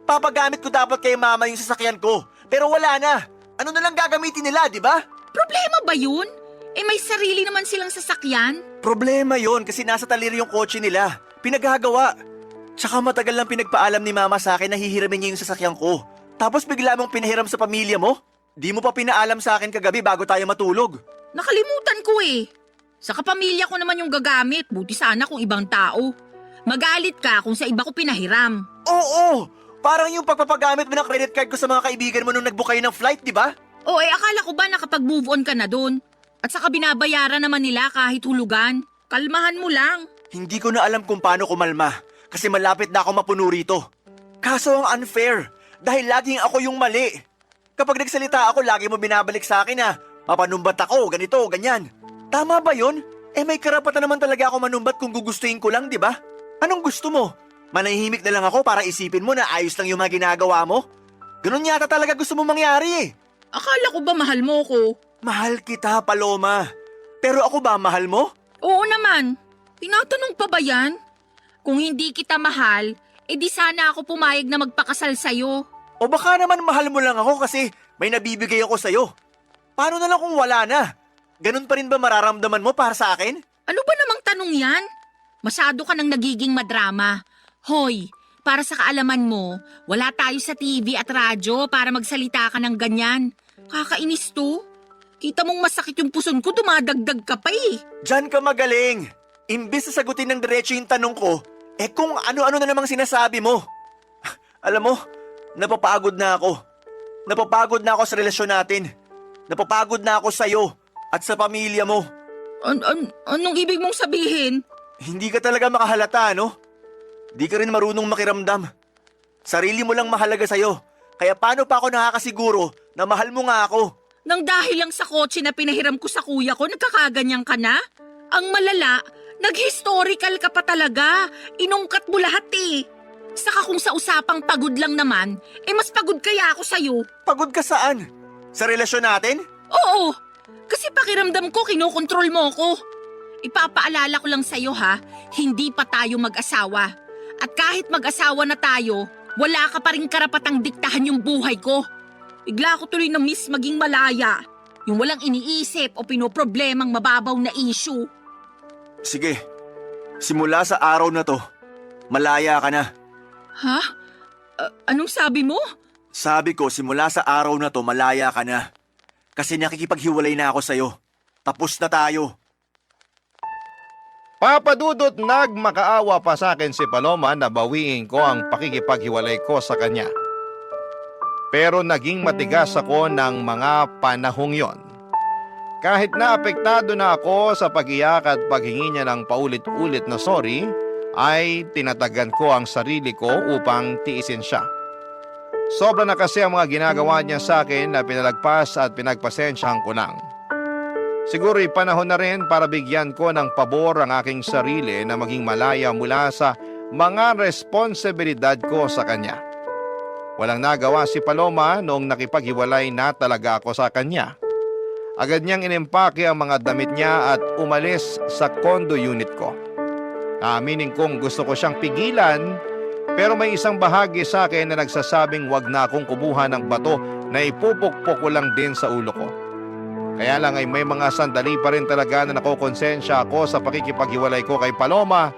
Papagamit ko dapat kay mama yung sasakyan ko, pero wala na. Ano na lang gagamitin nila, di ba? Problema ba yun? May sarili naman silang sasakyan. Problema yon kasi nasa talir yung kotse nila. Pinaghagawa. Tsaka matagal lang pinagpaalam ni mama sa akin na hihiramin niya yung sasakyan ko. Tapos bigla mong pinahiram sa pamilya mo? Di mo pa pinaalam sa akin kagabi bago tayo matulog. Nakalimutan ko Sa kapamilya ko naman yung gagamit, buti sana kung ibang tao. Magalit ka kung sa iba ko pinahiram. Oo! Parang yung pagpapagamit mo ng credit card ko sa mga kaibigan mo nung nagbook kayo ng flight, di ba? O akala ko ba nakapag-move on ka na dun? At saka binabayaran naman nila kahit hulugan. Kalmahan mo lang. Hindi ko na alam kung paano kumalma kasi malapit na ako mapuno rito. Kaso ang unfair dahil laging ako yung mali. Kapag nagsalita ako, lagi mo binabalik sa akin na mapanumbat ako, ganito, ganyan. Tama ba yun? May karapatan naman talaga ako manumbat kung gugustuhin ko lang, di ba? Anong gusto mo? Manahimik na lang ako para isipin mo na ayos lang yung mga ginagawa mo? Ganun yata talaga gusto mo mangyari Akala ko ba mahal mo ko? Mahal kita, Paloma. Pero ako ba mahal mo? Oo naman. Tinatanong pa ba yan? Kung hindi kita mahal, di sana ako pumayag na magpakasal sa'yo. O baka naman mahal mo lang ako kasi may nabibigay ako sa'yo. Paano na lang kung wala na? Ganun pa rin ba mararamdaman mo para sa akin? Ano ba namang tanong yan? Masyado ka nang nagiging madrama. Hoy, para sa kaalaman mo, wala tayo sa TV at radyo para magsalita ka ng ganyan. Kakainis to. Kita mong masakit yung puson ko, dumadagdag ka pa Diyan ka magaling. Imbis na sagutin ng diretso yung tanong ko, kung ano-ano na namang sinasabi mo. Alam mo, napapagod na ako. Napapagod na ako sa relasyon natin. Napapagod na ako sa'yo at sa pamilya mo. Anong ibig mong sabihin? Hindi ka talaga makahalata, no? Di ka rin marunong makiramdam. Sarili mo lang mahalaga sa'yo. Kaya paano pa ako nakakasiguro na mahal mo nga ako? Nang dahil lang sa kotse na pinahiram ko sa kuya ko, nagkakaganyan ka na? Ang malala, nag-historical ka pa talaga. Inungkat mo lahat Saka kung sa usapang pagod lang naman, mas pagod kaya ako sa'yo. Pagod ka saan? Sa relasyon natin? Oo, kasi pakiramdam ko kinokontrol mo ko. Ipapaalala ko lang sa'yo hindi pa tayo mag-asawa. At kahit mag-asawa na tayo, wala ka pa rin karapatang diktahan yung buhay ko. Bigla ko tuloy na miss maging malaya. Yung walang iniisip o pinoproblemang mababaw na issue. Sige, simula sa araw na to, malaya ka na. Ha? Anong sabi mo? Sabi ko, simula sa araw na to, malaya ka na. Kasi nakikipaghiwalay na ako sa'yo. Tapos na tayo. Papa Dudut, nagmakaawa pa sa akin si Paloma na bawiin ko ang pakikipaghiwalay ko sa kanya. Pero naging matigas ako ng mga panahong yon. Kahit na apektado na ako sa pag-iyak at paghingi niya ng paulit-ulit na sorry, ay tinatagan ko ang sarili ko upang tiisin siya. Sobra na kasi ang mga ginagawa niya sa akin na pinalagpas at pinagpasensyahan ko lang. Siguro'y panahon na rin para bigyan ko ng pabor ang aking sarili na maging malaya mula sa mga responsibilidad ko sa kanya. Walang nagawa si Paloma noong nakipaghiwalay na talaga ako sa kanya. Agad niyang inimpake ang mga damit niya at umalis sa condo unit ko. Aaminin kong gusto ko siyang pigilan, pero may isang bahagi sa akin na nagsasabing wag na akong kumuha ng bato na ipupukpok ko lang din sa ulo ko. Kaya lang ay may mga sandali pa rin talaga na nakokonsensya ako sa pakikipaghiwalay ko kay Paloma,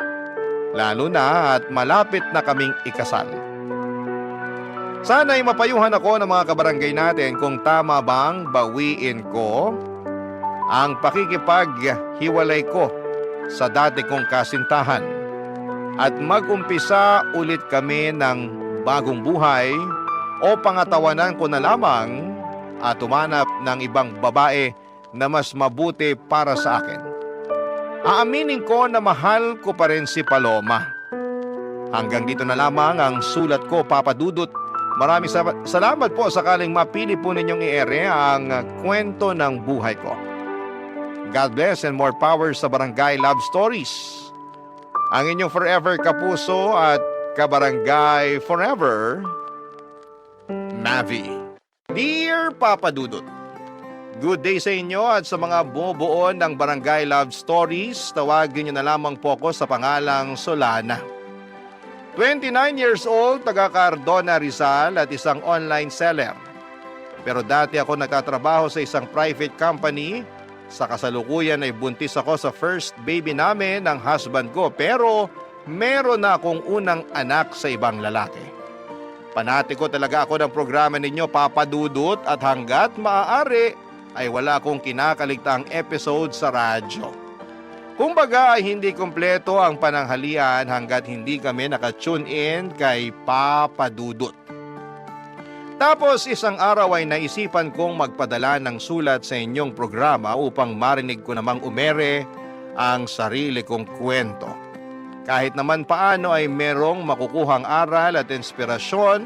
lalo na at malapit na kaming ikasal. Sana'y mapayuhan ako ng mga kabarangay natin kung tama bang bawiin ko ang pakikipaghiwalay ko sa dati kong kasintahan at mag-umpisa ulit kami ng bagong buhay o pangatawanan ko na lamang at umanap ng ibang babae na mas mabuti para sa akin. Aaminin ko na mahal ko pa rin si Paloma. Hanggang dito na lamang ang sulat ko, Papa Dudut. Maraming salamat po sakaling mapili po ninyong i-ere ang kwento ng buhay ko. God bless and more power sa Barangay Love Stories. Ang inyong forever kapuso at kabarangay forever, Mavi. Dear Papa Dudut, good day sa inyo at sa mga bumubuo ng Barangay Love Stories. Tawagin niyo na lamang po ko sa pangalang Solana. 29 years old, taga Cardona, Rizal at isang online seller. Pero dati ako nagtatrabaho sa isang private company. Sa kasalukuyan ay buntis ako sa first baby namin ng husband ko, pero meron na akong unang anak sa ibang lalaki. Panati ko talaga ako ng programa ninyo, Papa Dudut, at hanggat maaari ay wala akong kinakaligtaang episode sa radyo. Kumbaga ay hindi kumpleto ang pananghalian hanggat hindi kami nakatune in kay Papa Dudut. Tapos isang araw ay naisipan kong magpadala ng sulat sa inyong programa upang marinig ko namang umere ang sarili kong kwento. Kahit naman paano ay merong makukuhang aral at inspirasyon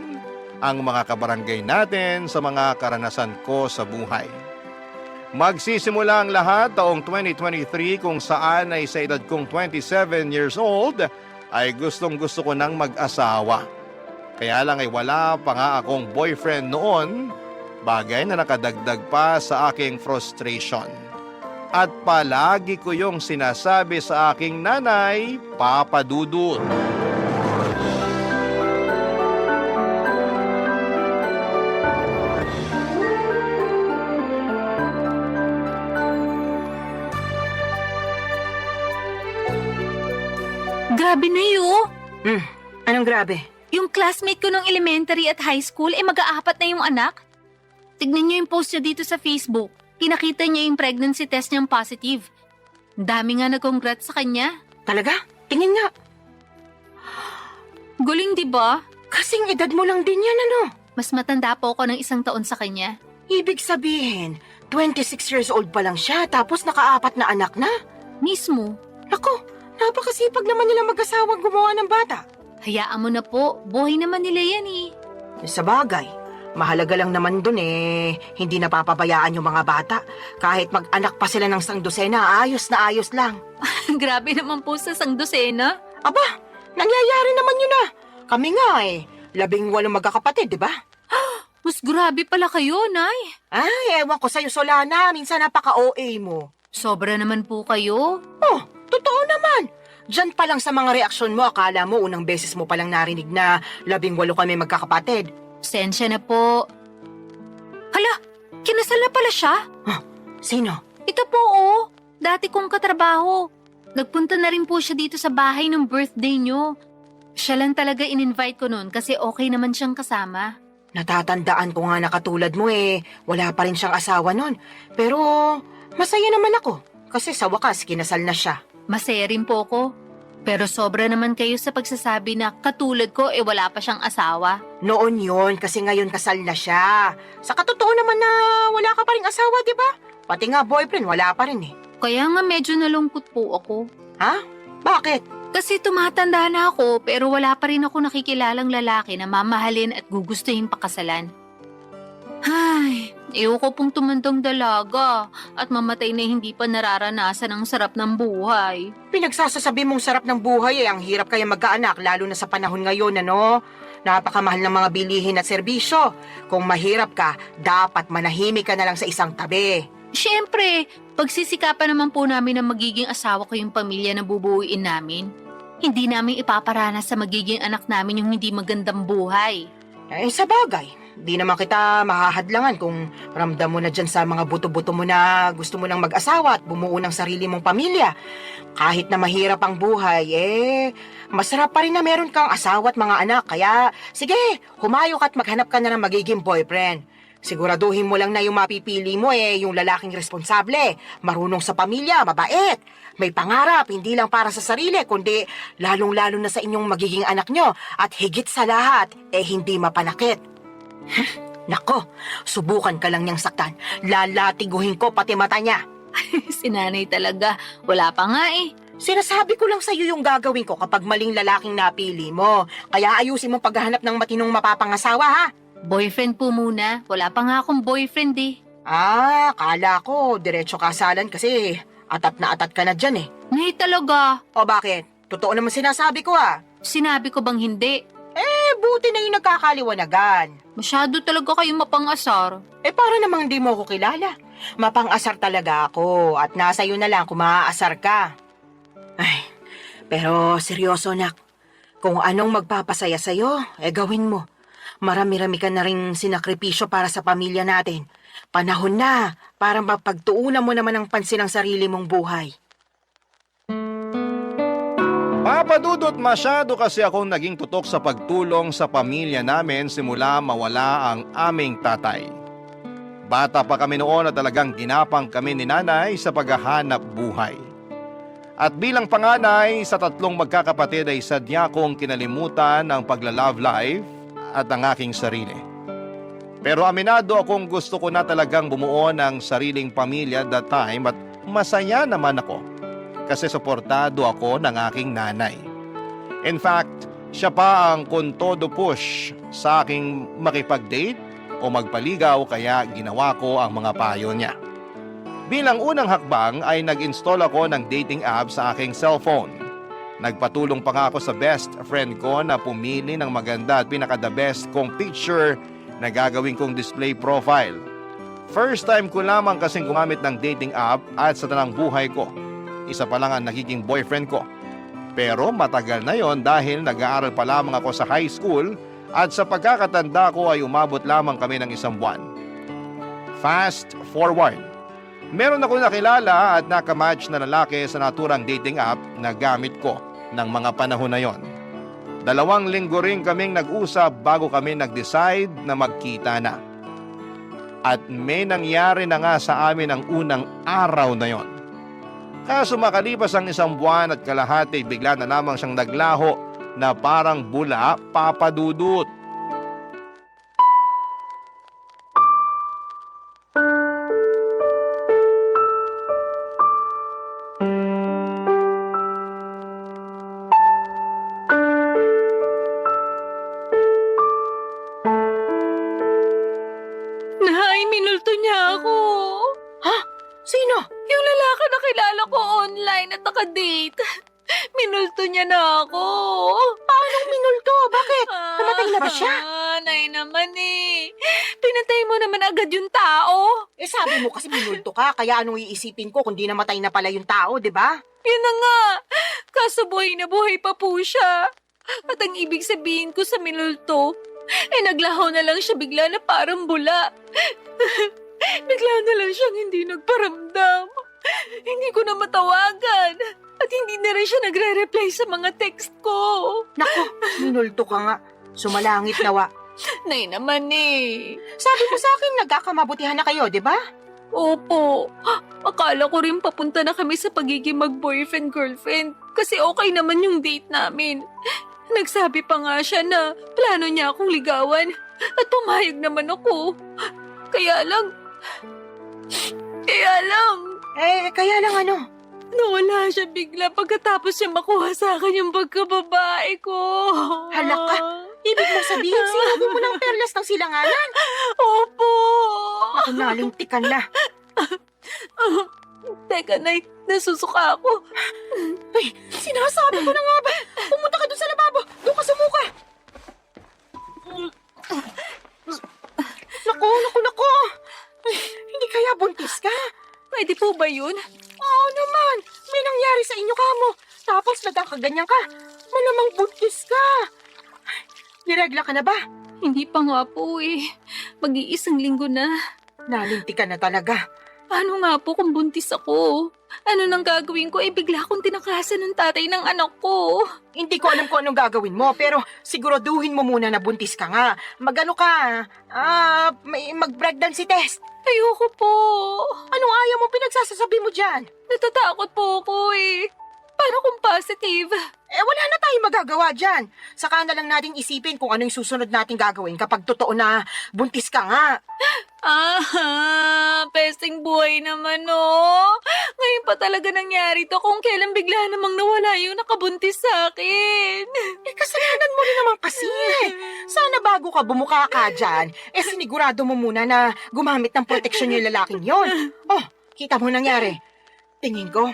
ang mga kabarangay natin sa mga karanasan ko sa buhay. Magsisimula ang lahat taong 2023 kung saan ay sa edad kong 27 years old ay gustong-gusto ko nang mag-asawa. Kaya lang ay wala pa nga akong boyfriend noon, bagay na nakadagdag pa sa aking frustration. At palagi ko yung sinasabi sa aking nanay, Papa Dudut. Grabe na yun. Anong grabe? Yung classmate ko nung elementary at high school, mag-aapat na yung anak. Tignan niyo yung post niya dito sa Facebook. Pinakita niya yung pregnancy test niyang positive. Dami nga nag-congrats sa kanya. Talaga? Tingin nga. Guling, di ba? Kasing edad mo lang din yan, ano? Mas matanda po ako ng 1 taon sa kanya. Ibig sabihin, 26 years old pa lang siya tapos nakaapat na anak na? Mismo. Naku, napakasipag naman nila mag-asawang gumawa ng bata. Hayaan mo na po, buhay naman nila yan eh. Sa bagay, mahalaga lang naman dun hindi napapabayaan yung mga bata. Kahit mag-anak pa sila ng 100, ayos na ayos lang. Grabe naman po sa 100. Aba, nangyayari naman yun Kami nga 18 magkakapatid, di ba? Mas grabe pala kayo, Nay. Ay, ewan ko sa'yo, Solana. Minsan napaka-OA mo. Sobra naman po kayo. Oh, totoo naman. Diyan pa lang sa mga reaksyon mo, akala mo unang beses mo palang narinig na 18 kami magkakapatid. Sensya na po. Hala, kinasal na pala siya? Sino? Ito po dati kong katrabaho. Nagpunta na rin po siya dito sa bahay ng birthday niyo. Siya lang talaga in-invite ko noon kasi okay naman siyang kasama. Natatandaan ko nga na katulad mo wala pa rin siyang asawa nun. Pero masaya naman ako kasi sa wakas kinasal na siya. Masaya rin po ako. Pero sobra naman kayo sa pagsasabi na katulad ko wala pa siyang asawa. Noon yon kasi ngayon kasal na siya. Sa katotoo naman na wala ka pa rin asawa, di ba? Pati nga boyfriend, wala pa rin Kaya nga medyo nalungkot po ako. Ha? Bakit? Kasi tumatanda na ako pero wala pa rin ako nakikilalang lalaki na mamahalin at gugustuhin pakasalan. Ay, Ayoko pong tumandang dalaga at mamatay na hindi pa nararanasan ang sarap ng buhay. Pinagsasasabi mong sarap ng buhay ang hirap kaya magkaanak lalo na sa panahon ngayon, ano? Napakamahal ng mga bilihin at serbisyo. Kung mahirap ka, dapat manahimik ka na lang sa isang tabi. Siyempre, pagsisikapan naman po namin na magiging asawa ko yung pamilya na bubuuin namin. Hindi namin ipaparanas sa magiging anak namin yung hindi magandang buhay. Sa bagay, di naman kita mahahadlangan kung ramdam mo na dyan sa mga buto-buto mo na gusto mo nang mag-asawa at bumuo ng sarili mong pamilya. Kahit na mahirap ang buhay, masarap pa rin na meron kang asawa at mga anak. Kaya, sige, humayok at maghanap ka na ng magiging boyfriend. Siguraduhin mo lang na yung mapipili mo yung lalaking responsable, marunong sa pamilya, mabait, may pangarap, hindi lang para sa sarili, kundi lalong-lalo na sa inyong magiging anak nyo at higit sa lahat, hindi mapanakit. Nako, subukan ka lang niyang saktan, lalatiguhin ko pati mata niya. Si nanay talaga, wala pa nga eh. Sinasabi ko lang sa'yo yung gagawin ko kapag maling lalaking napili mo, kaya ayusin mo paghahanap ng matinong mapapangasawa ha. Boyfriend po muna, wala pa nga akong boyfriend eh. Kala ko, diretso kasalan kasi atat na atat ka na dyan eh. Nay talaga, O bakit? Totoo naman sinasabi ko sinabi ko bang hindi? Buti na yung nagkakaliwanagan. Masyado talaga kayo mapangasar. Para namang di mo ko kilala. Mapang-asar talaga ako at nasa iyo na lang kung maaasar ka. Pero seryoso nak, kung anong magpapasaya sa'yo, gawin mo. Marami-rami ka na ring sinakripisyo para sa pamilya natin. Panahon na para mapagtuunan mo naman ang pansin ng sarili mong buhay. Papa Dudut, masyado kasi akong naging tutok sa pagtulong sa pamilya namin simula mawala ang aming tatay. Bata pa kami noon na talagang ginapang kami ni nanay sa paghahanap buhay. At bilang panganay sa 3 magkakapatid ay sadya kong kinalimutan ang pagla-love life at ang aking sarili. Pero aminado akong gusto ko na talagang bumuo ng sariling pamilya that time at masaya naman ako kasi suportado ako ng aking nanay. In fact, siya pa ang con todo push sa aking makipag-date o magpaligaw kaya ginawa ko ang mga payo niya. Bilang unang hakbang ay nag-install ako ng dating app sa aking cellphone. Nagpatulong pa nga ako sa best friend ko na pumili ng maganda at pinaka-the best kong picture na gagawin kong display profile. First time ko lamang kasing gumamit ng dating app at sa tanang buhay ko, isa pa lang ang nagiging boyfriend ko. Pero matagal na yon dahil nag-aaral pa lamang ako sa high school at sa pagkakatanda ko ay umabot lamang kami ng 1 buwan. Fast forward. Meron ako nakilala at nakamatch na lalaki sa naturang dating app na gamit ko ng mga panahon na yon. 2 linggo rin kaming nag-usap bago kami nag-decide na magkita na. At may nangyari na nga sa amin ang unang araw na yon. Kaso makalipas ang 1 buwan at kalahati, bigla na lamang siyang naglaho na parang bula, Papa Dudut. Nay, minulto niya ako. Sino? Yung lalaki na kilala ko online at naka-date. Minulto niya na ako. Paanong minulto? Bakit? Namatay na ba siya? Nay naman eh. Pinatay mo naman agad yung tao. Sabi mo kasi minulto ka, kaya anong iisipin ko kung di namatay na pala yung tao, di ba? Yun na nga. Kaso buhay na buhay pa po siya. At ang ibig sabihin ko sa minulto, naglaho na lang siya bigla na parang bula. Bigla na lang siyang hindi nagparamdam. Hindi ko na matawagan. At hindi na rin siya nagre-reply sa mga text ko. Naku, minulto ka nga. Sumalangit nawa. Nay naman eh. Sabi mo sa akin, nagkakamabutihan na kayo, di ba? Opo. Akala ko rin papunta na kami sa pagiging mag-boyfriend-girlfriend kasi okay naman yung date namin. Nagsabi pa nga siya na plano niya akong ligawan at pumayag naman ako. Kaya lang... Kaya lang ano? Nawala siya bigla pagkatapos siya makuha sa akin yung pagkababae ko. Hala ka, ibig mo sabihin, sinabi mo ng perlas ng silanganan? Opo. Ako, nalintikan na. Teka, Nay, nasusuka ako. Ay, sinasabi ko na nga ba? Pumunta ka doon sa lababo. Doon ka sumuka. Naku. Ay, hindi kaya buntis ka? Pwede po ba yun? Oo naman. May nangyari sa inyo kamo. Tapos nagkakaganyan ka. Malamang buntis ka. Ay, niregla ka na ba? Hindi pa nga po eh. Mag-iisang linggo na. Nalintikan na talaga. Paano nga po kung buntis ako? Ano nang gagawin ko? Bigla akong tinakasan ng tatay ng anak ko. Hindi ko alam kung anong gagawin mo, pero siguraduhin mo muna na buntis ka nga. Mag-ano ka? Mag-pregnancy test. Ayoko po. Anong ayaw mo pinagsasasabi mo dyan? Natatakot po ako eh. Paano kung positive? Wala na tayong magagawa dyan. Saka na lang natin isipin kung ano yung susunod natin gagawin kapag totoo na buntis ka nga. Pesting buhay naman oh. Ngayon pa talaga nangyari to kung kailan bigla namang nawala yung nakabuntis sa akin. Kasalanan mo rin naman kasi. Sana bago ka bumuka ka dyan, sinigurado mo muna na gumamit ng proteksyon yung lalaking yon. Oh, kita mo nangyari. Tingin ko,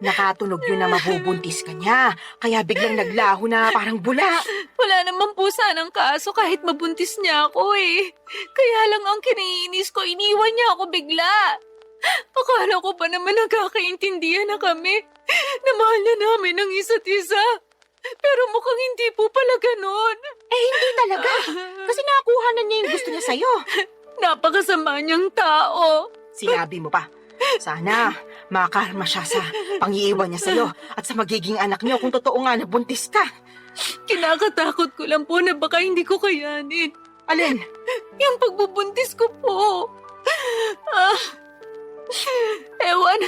nakatunog yun na mabubuntis ka niya. Kaya biglang naglaho na parang bula. Wala naman po sanang kaso kahit mabuntis niya ako eh. Kaya lang ang kiniinis ko, iniwan niya ako bigla. Akala ko pa naman nagkakaintindihan na kami. Na mahal na namin ang isa't isa. Pero mukhang hindi po pala ganon. Hindi talaga. Kasi nakuha na niya yung gusto niya sa'yo. Napakasama niyang tao. Sinabi mo pa. Sana makarma siya sa pangiiwan niya sa'yo at sa magiging anak niyo kung totoo nga na buntis ka. Kinakatakot ko lang po na baka hindi ko kayanin. Alin? Yung pagbubuntis ko po. Ewan,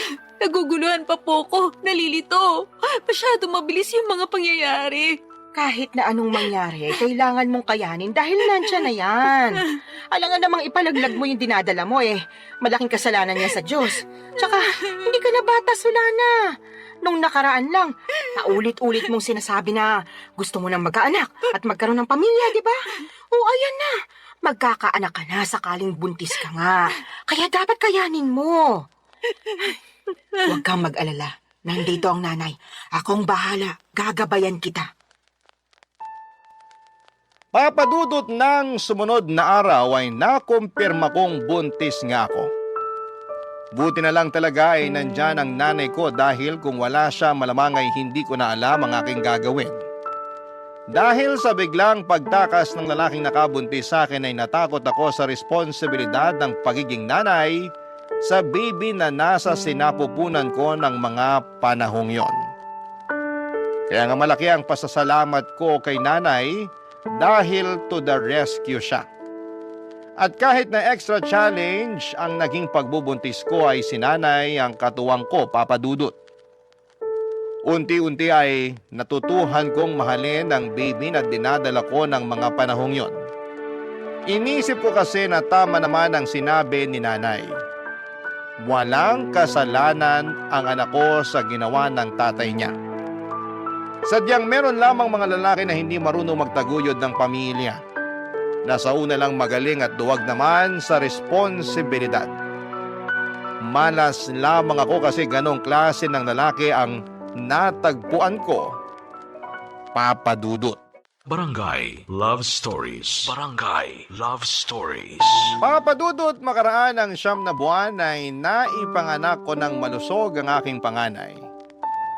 naguguluhan pa po ko, nalilito. Masyado mabilis yung mga pangyayari. Kahit na anong mangyari, kailangan mong kayanin dahil nandyan na yan. Alangan namang ipalaglag mo yung dinadala mo Malaking kasalanan niya sa Diyos. Tsaka, hindi ka na batas, wala na. Nung nakaraan lang, naulit-ulit mong sinasabi na gusto mo nang magkaanak at magkaroon ng pamilya, di ba? O ayan na, magkakaanak ka na sakaling buntis ka nga. Kaya dapat kayanin mo. Huwag kang mag-alala. Nandito ang nanay. Akong bahala. Gagabayan kita. Papadudot ng sumunod na araw ay nakumpirma kong buntis nga ako. Buti na lang talaga ay nandyan ang nanay ko dahil kung wala siya malamang ay hindi ko na alam ang aking gagawin. Dahil sa biglang pagtakas ng lalaking nakabuntis sa akin ay natakot ako sa responsibilidad ng pagiging nanay sa baby na nasa sinapupunan ko ng mga panahong yon. Kaya nga malaki ang pasasalamat ko kay nanay dahil to the rescue siya. At kahit na extra challenge ang naging pagbubuntis ko ay si nanay ang katuwang ko, Papa Dudut. Unti-unti ay natutuhan kong mahalin ang baby na dinadala ko ng mga panahong yon. Inisip ko kasi na tama naman ang sinabi ni nanay. Walang kasalanan ang anak ko sa ginawa ng tatay niya. Sadyang meron lamang mga lalaki na hindi marunong magtaguyod ng pamilya. Nasa una lang magaling at duwag naman sa responsibilidad. Malas lamang ako kasi ganong klase ng lalaki ang natagpuan ko, Papa Dudut. Barangay Love Stories. Barangay Love Stories. Papa Dudut, makaraan ng 9 na buwan ay naipanganak ko ng malusog ang aking panganay.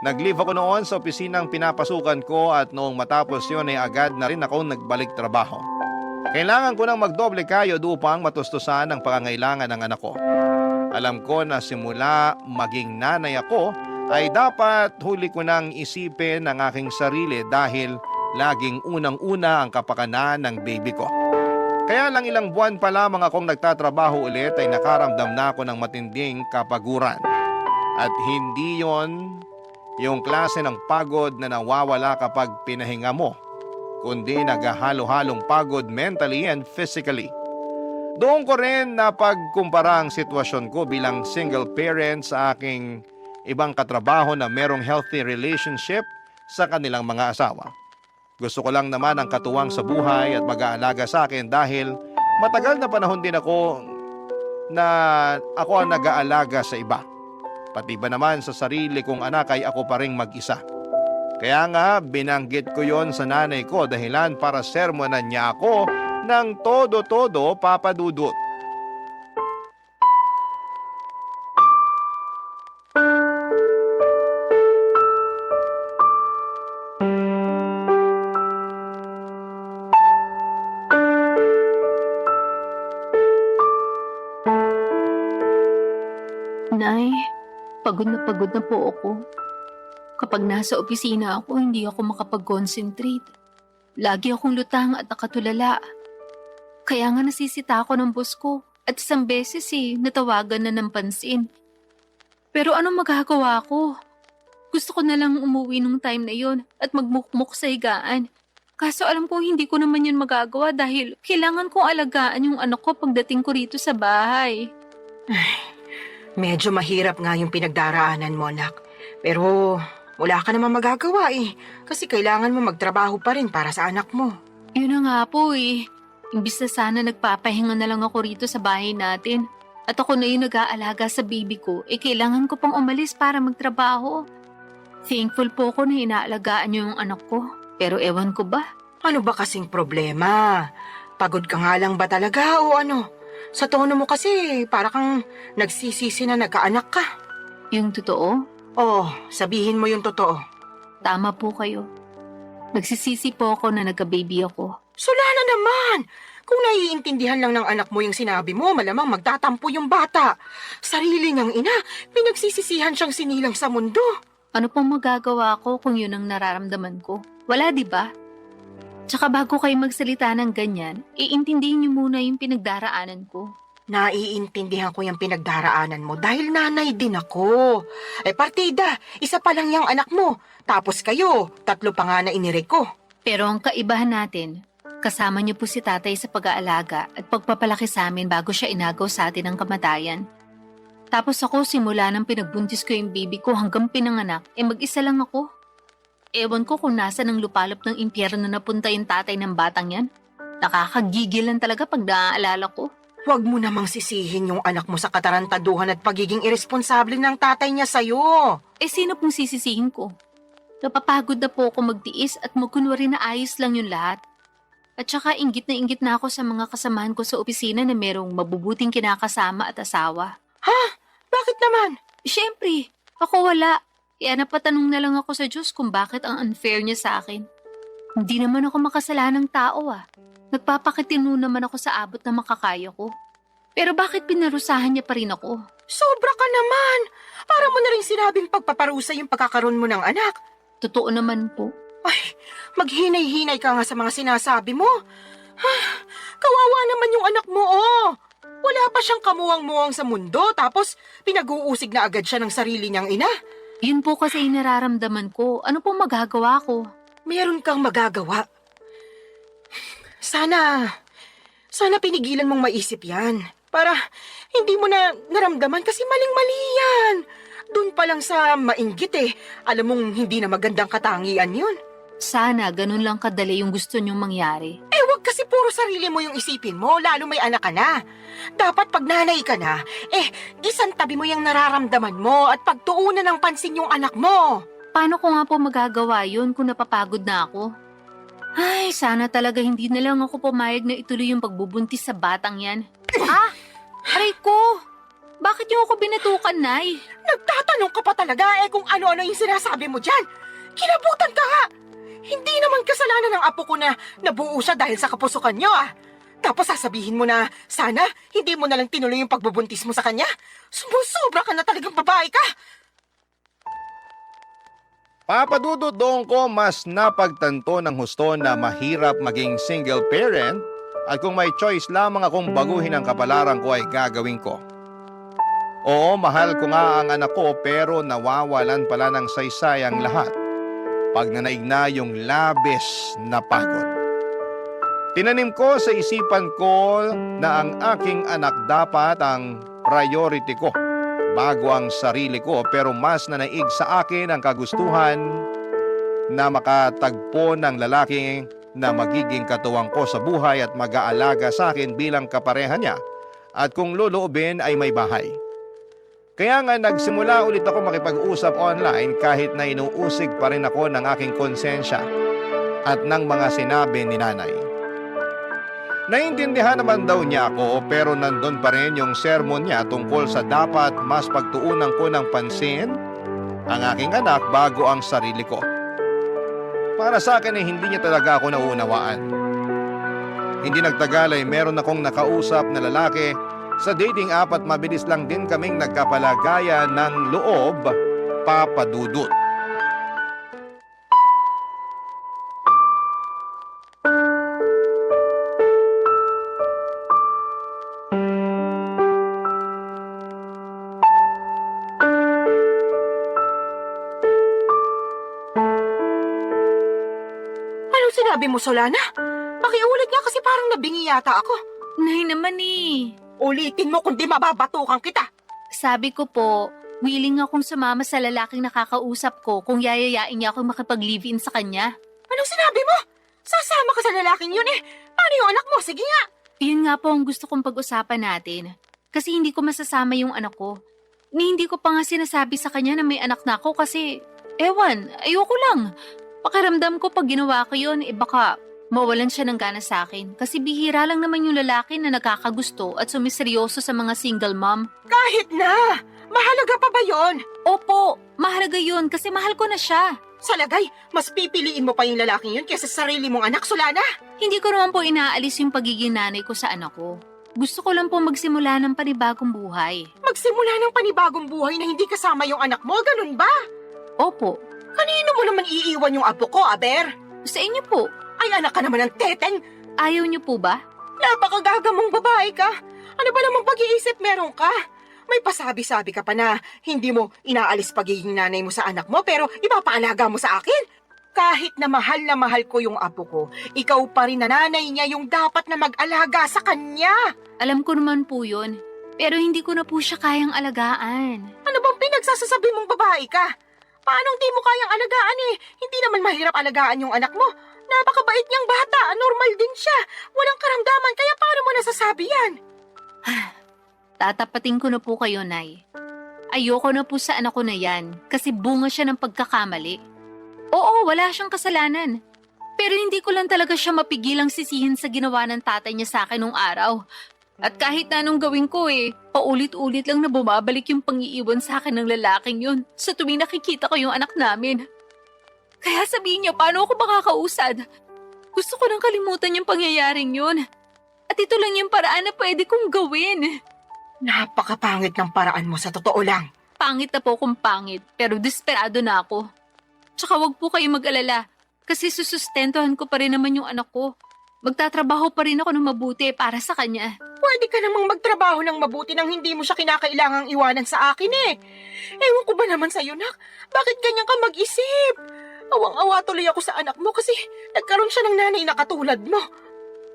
Nag-leave ako noon sa opisinang pinapasukan ko at noong matapos yun ay agad na rin ako nagbalik trabaho. Kailangan ko nang magdoble kayod upang matustusan ang pangangailangan ng anak ko. Alam ko na simula maging nanay ako ay dapat huli ko nang isipin ang aking sarili dahil laging unang-una ang kapakanan ng baby ko. Kaya lang ilang buwan pa lamang akong nagtatrabaho ulit ay nakaramdam na ako ng matinding kapaguran. At hindi yon yung klase ng pagod na nawawala kapag pinahinga mo, kundi naghahalo-halong pagod mentally and physically. Doon ko rin napagkumpara ang sitwasyon ko bilang single parent sa aking ibang katrabaho na merong healthy relationship sa kanilang mga asawa. Gusto ko lang naman ang katuwang sa buhay at mag-aalaga sa akin dahil matagal na panahon din ako na ako ang nag-aalaga sa iba. Pati ba naman sa sarili kong anak ay ako pa ring mag-isa. Kaya nga binanggit ko yon sa nanay ko dahilan para sermonan niya ako ng todo-todo, Papa Dudut. Nay, pagod na po ako. Kapag nasa opisina ako, hindi ako makapag-concentrate. Lagi akong lutang at nakatulala. Kaya nga nasisita ako ng boss ko at isang beses natawagan na ng pansin. Pero anong magagawa ko? Gusto ko na lang umuwi nung time na yon at magmukmuk sa higaan. Kaso alam ko hindi ko naman yun magagawa dahil kailangan kong alagaan yung anak ko pagdating ko rito sa bahay. Medyo mahirap nga yung pinagdaraanan mo, anak. Pero wala ka naman magagawa kasi kailangan mo magtrabaho pa rin para sa anak mo. Yun na nga po Imbis na sana nagpapahinga na lang ako rito sa bahay natin. At ako na yung nag-aalaga sa baby ko, kailangan ko pang umalis para magtrabaho. Thankful po ako na inaalagaan niyo yung anak ko. Pero ewan ko ba? Ano ba kasing problema? Pagod ka nga lang ba talaga o ano? Sa tono mo kasi para kang nagsisisi na nagkaanak ka. Yung totoo? Oh, sabihin mo yung totoo. Tama po kayo. Nagsisisi po ako na nagka-baby ako. Sula na naman! Kung naiintindihan lang ng anak mo yung sinabi mo, malamang magtatampo yung bata. Sarili niyang ina, pinagsisisihan siyang sinilang sa mundo. Ano pong magagawa ko kung yun ang nararamdaman ko? Wala, di ba? Tsaka bago kayo magsalita ng ganyan, iintindihin niyo muna yung pinagdaraanan ko. Naiintindihan ko yung pinagdaraanan mo dahil nanay din ako. Partida, isa pa lang yung anak mo. Tapos kayo, 3 pa nga na inirek ko. Pero ang kaibahan natin, kasama niyo po si tatay sa pag-aalaga at pagpapalaki sa amin bago siya inagaw sa atin ng kamatayan. Tapos ako simula nang pinagbuntis ko yung baby ko hanggang pinanganak, mag-isa lang ako. Ewan ko kung nasa ng lupalop ng impyerno na napunta yung tatay ng batang yan. Nakakagigil lang talaga pag naaalala ko. Huwag mo namang sisihin yung anak mo sa katarantaduhan at pagiging irresponsable ng tatay niya sa'yo. Sino pong sisisihin ko? Napapagod na po ako magtiis at magkunwari na ayos lang yung lahat. At saka inggit na ako sa mga kasamahan ko sa opisina na merong mabubuting kinakasama at asawa. Ha? Bakit naman? Siyempre, ako wala. Kaya napatanong na lang ako sa Diyos kung bakit ang unfair niya sa akin. Hindi naman ako makasalanang tao Nagpapakitino naman ako sa abot na makakaya ko. Pero bakit pinarusahan niya pa rin ako? Sobra ka naman! Para mo na rin sinabing pagpaparusa yung pagkakaroon mo ng anak. Totoo naman po. Ay, maghinay-hinay ka nga sa mga sinasabi mo. Kawawa naman yung anak mo, Wala pa siyang kamuwang-muwang sa mundo, tapos pinag-uusig na agad siya ng sarili niyang ina. Yun po kasi yung nararamdaman ko. Ano pong magagawa ko? Meron kang magagawa. Sana pinigilan mong maisip yan. Para hindi mo na naramdaman kasi maling-mali yan. Doon pa lang sa mainggit alam mong hindi na magandang katangian yun. Sana ganun lang kadali yung gusto niyong mangyari. Wag kasi puro sarili mo yung isipin mo, lalo may anak ka na. Dapat pag nanay ka na, isang tabi mo yung nararamdaman mo at pagtuunan ng pansin yung anak mo. Paano ko nga po magagawa yun kung napapagod na ako? Ay, sana talaga hindi na lang ako pumayag na ituloy yung pagbubuntis sa batang yan. Aray ko! Bakit yung ako binatukan, Nay? Nagtatanong ka pa talaga kung ano-ano yung sinasabi mo dyan. Kinabutan ka nga! Hindi naman kasalanan ng apo ko na nabuo siya dahil sa kapusukan niyo Tapos sasabihin mo na sana hindi mo na lang tinuloy yung pagbubuntis mo sa kanya. Sumusobra ka na talagang babae ka! Papa Dudut, doon ko mas napagtanto ng husto na mahirap maging single parent at kung may choice lamang akong baguhin ang kapalaran ko ay gagawin ko. Oo, mahal ko nga ang anak ko pero nawawalan pala ng saysay ang lahat pag nanaig na yung labis na pagod. Tinanim ko sa isipan ko na ang aking anak dapat ang priority ko bago ang sarili ko, pero mas nanaig sa akin ang kagustuhan na makatagpo ng lalaking na magiging katuwang ko sa buhay at mag-aalaga sa akin bilang kapareha niya at kung loloobin ay may bahay. Kaya nga nagsimula ulit ako makipag-usap online kahit na inuusig pa rin ako ng aking konsensya at ng mga sinabi ni nanay. Naintindihan naman daw niya ako pero nandun pa rin yung sermon niya tungkol sa dapat mas pagtuunan ko ng pansin ang aking anak bago ang sarili ko. Para sa akin ay hindi niya talaga ako nauunawaan. Hindi nagtagal ay meron akong nakausap na lalaki sa dating app at mabilis lang din kaming nagkapalagayan ng loob, Papa Dudut. Anong sinabi mo, Solana? Pakiulit nga kasi parang nabingi yata ako. Nay naman eh. Ulitin mo kundi mababatukan kita. Sabi ko po, willing akong sumama sa lalaking nakakausap ko kung yayayain niya akong makipag-live-in sa kanya. Anong sinabi mo? Sasama ka sa lalaking yun eh. Paano yung anak mo? Sige nga. Yun nga po ang gusto kong pag-usapan natin. Kasi hindi ko masasama yung anak ko. Hindi ko pa nga sinasabi sa kanya na may anak na ako kasi, ewan, ayoko lang. Pakiramdam ko pag ginawa ko yun, baka mawalan siya ng gana sa akin. Kasi bihira lang naman yung lalaki na nakakagusto at sumiseryoso sa mga single mom. Kahit na. Mahalaga pa ba yon? Opo, mahalaga yun kasi mahal ko na siya. Sa lagay, mas pipiliin mo pa yung lalaking yun kaysa sa sarili mong anak, Solana. Hindi ko naman po inaalis yung pagiging nanay ko sa anak ko. Gusto ko lang po magsimula ng panibagong buhay. Magsimula ng panibagong buhay na hindi kasama yung anak mo, ganun ba? Opo, Kanino mo naman iiwan yung apo ko, Aber? sa inyo po. Ay, anak ka naman ng teteng. Ayaw niyo po ba? Napakagagamong babae ka. Ano ba namang pag-iisip meron ka? May pasabi-sabi ka pa na hindi mo inaalis pagiging nanay mo sa anak mo pero ipapaalaga mo sa akin. Kahit na mahal ko yung apo ko, ikaw pa rin na nanay niya yung dapat na mag-alaga sa kanya. Alam ko naman po yun. Pero hindi ko na po siya kayang alagaan. Ano bang pinagsasasabi mong babae ka? Paano hindi mo kayang alagaan eh? Hindi naman mahirap alagaan yung anak mo. Napakabait niyang bata, normal din siya. Walang karamdaman, kaya paano mo nasasabi yan? Tatapatin ko na po kayo, Nay. Ayoko na po sa anak ko na yan kasi bunga siya ng pagkakamali. Oo, wala siyang kasalanan. Pero hindi ko lang talaga siya mapigilang sisihin sa ginawa ng tatay niya sa akin nung araw. At kahit na anong gawin ko paulit-ulit lang na bumabalik yung pangiiwan sa akin ng lalaking yun sa tuwing nakikita ko yung anak namin. Kaya sabihin niyo, paano ako makakausad? Gusto ko nang kalimutan yung pangyayaring yun. At ito lang yung paraan na pwede kong gawin. Napakapangit ng paraan mo sa totoo lang. Pangit na po kung pangit, pero desperado na ako. Tsaka wag po kayo mag-alala, kasi susustentuhan ko pa rin naman yung anak ko. Magtatrabaho pa rin ako ng mabuti para sa kanya. Pwede ka namang magtrabaho ng mabuti nang hindi mo siya kinakailangang iwanan sa akin eh. Ewan ko ba naman sa'yo, nak? Bakit ganyan ka mag-isip? Awang-awa tuloy ako sa anak mo kasi nagkaroon siya ng nanay na katulad mo.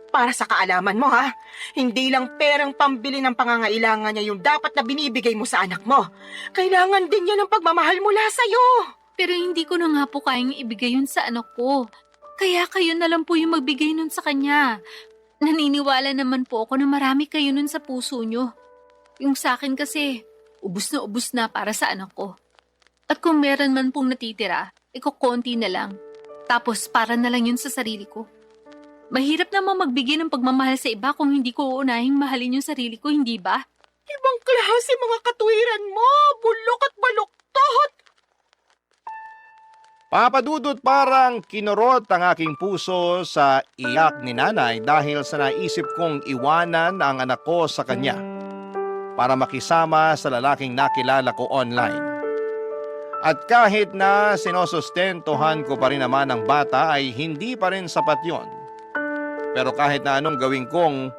Para sa kaalaman mo ha, hindi lang perang pambili ng pangangailangan niya yung dapat na binibigay mo sa anak mo. Kailangan din niya ng pagmamahal mula sa'yo. Pero hindi ko na nga po kayang ibigay yun sa anak ko. Kaya kayo na lang po yung magbigay nun sa kanya. Naniniwala naman po ako na marami kayo nun sa puso nyo. Yung sa akin kasi, ubus na para sa anak ko. At kung meron man pong natitira, konti na lang. Tapos para na lang yun sa sarili ko. Mahirap namang magbigay ng pagmamahal sa iba kung hindi ko uunahing mahalin yung sarili ko, hindi ba? Ibang klase mga katwiran mo, bulok at baluktot. Papa Dudut, parang kinurot ang aking puso sa iyak ni nanay dahil sa naisip kong iwanan ang anak ko sa kanya para makisama sa lalaking nakilala ko online. At kahit na sinusustentuhan ko pa rin naman ang bata ay hindi pa rin sapat yon. Pero kahit na anong gawin kong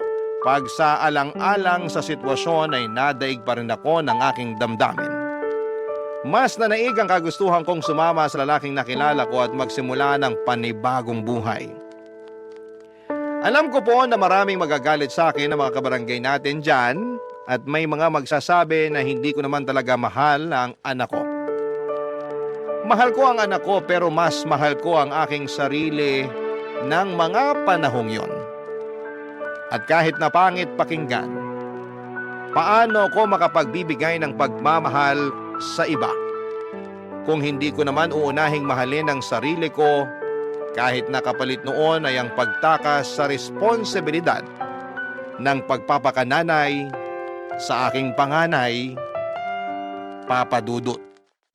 pagsaalang-alang sa sitwasyon ay nadaig pa rin ako ng aking damdamin. Mas nanaig ang kagustuhan kong sumama sa lalaking nakilala ko at magsimula ng panibagong buhay. Alam ko po na maraming magagalit sa akin ng mga kabarangay natin dyan at may mga magsasabi na hindi ko naman talaga mahal ang anak ko. Mahal ko ang anak ko pero mas mahal ko ang aking sarili ng mga panahong yon. At kahit na pangit pakinggan, Paano ko makapagbibigay ng pagmamahal sa iba kung hindi ko naman uunahing mahalin ang sarili ko, kahit nakapalit noon ay ang pagtakas sa responsibilidad ng pagpapakananay sa aking panganay, Papa Dudut.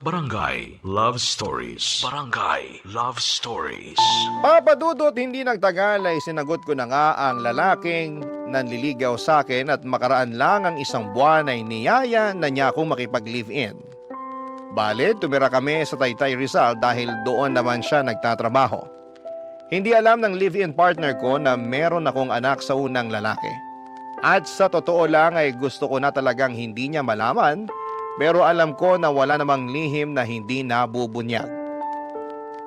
Barangay Love Stories. Barangay Love Stories. Papa Dudut, hindi nagtagal ay sinagot ko na nga ang lalaking nanliligaw sa akin at makaraan lang ang isang buwan ay niyaya na niya akong makipag-live-in. Bale, tumira kami sa Taytay Rizal dahil doon naman siya nagtatrabaho. Hindi alam ng live-in partner ko na meron akong anak sa unang lalaki. At sa totoo lang ay gusto ko na talagang hindi niya malaman, pero alam ko na wala namang lihim na hindi nabubunyag.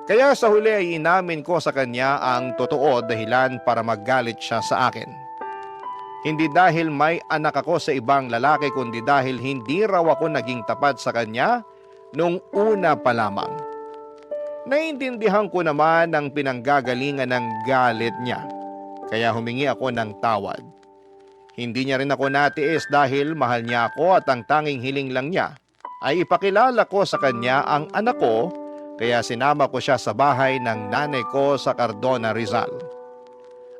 Kaya sa huli ay inamin ko sa kanya ang totoo dahilan para maggalit siya sa akin. Hindi dahil may anak ako sa ibang lalaki kundi dahil hindi raw ako naging tapat sa kanya nung una pa lamang. Naiintindihan ko naman ang pinanggagalingan ng galit niya, kaya humingi ako ng tawad. Hindi niya rin ako natiis dahil mahal niya ako at ang tanging hiling lang niya ay ipakilala ko sa kanya ang anak ko, kaya sinama ko siya sa bahay ng nanay ko sa Cardona, Rizal.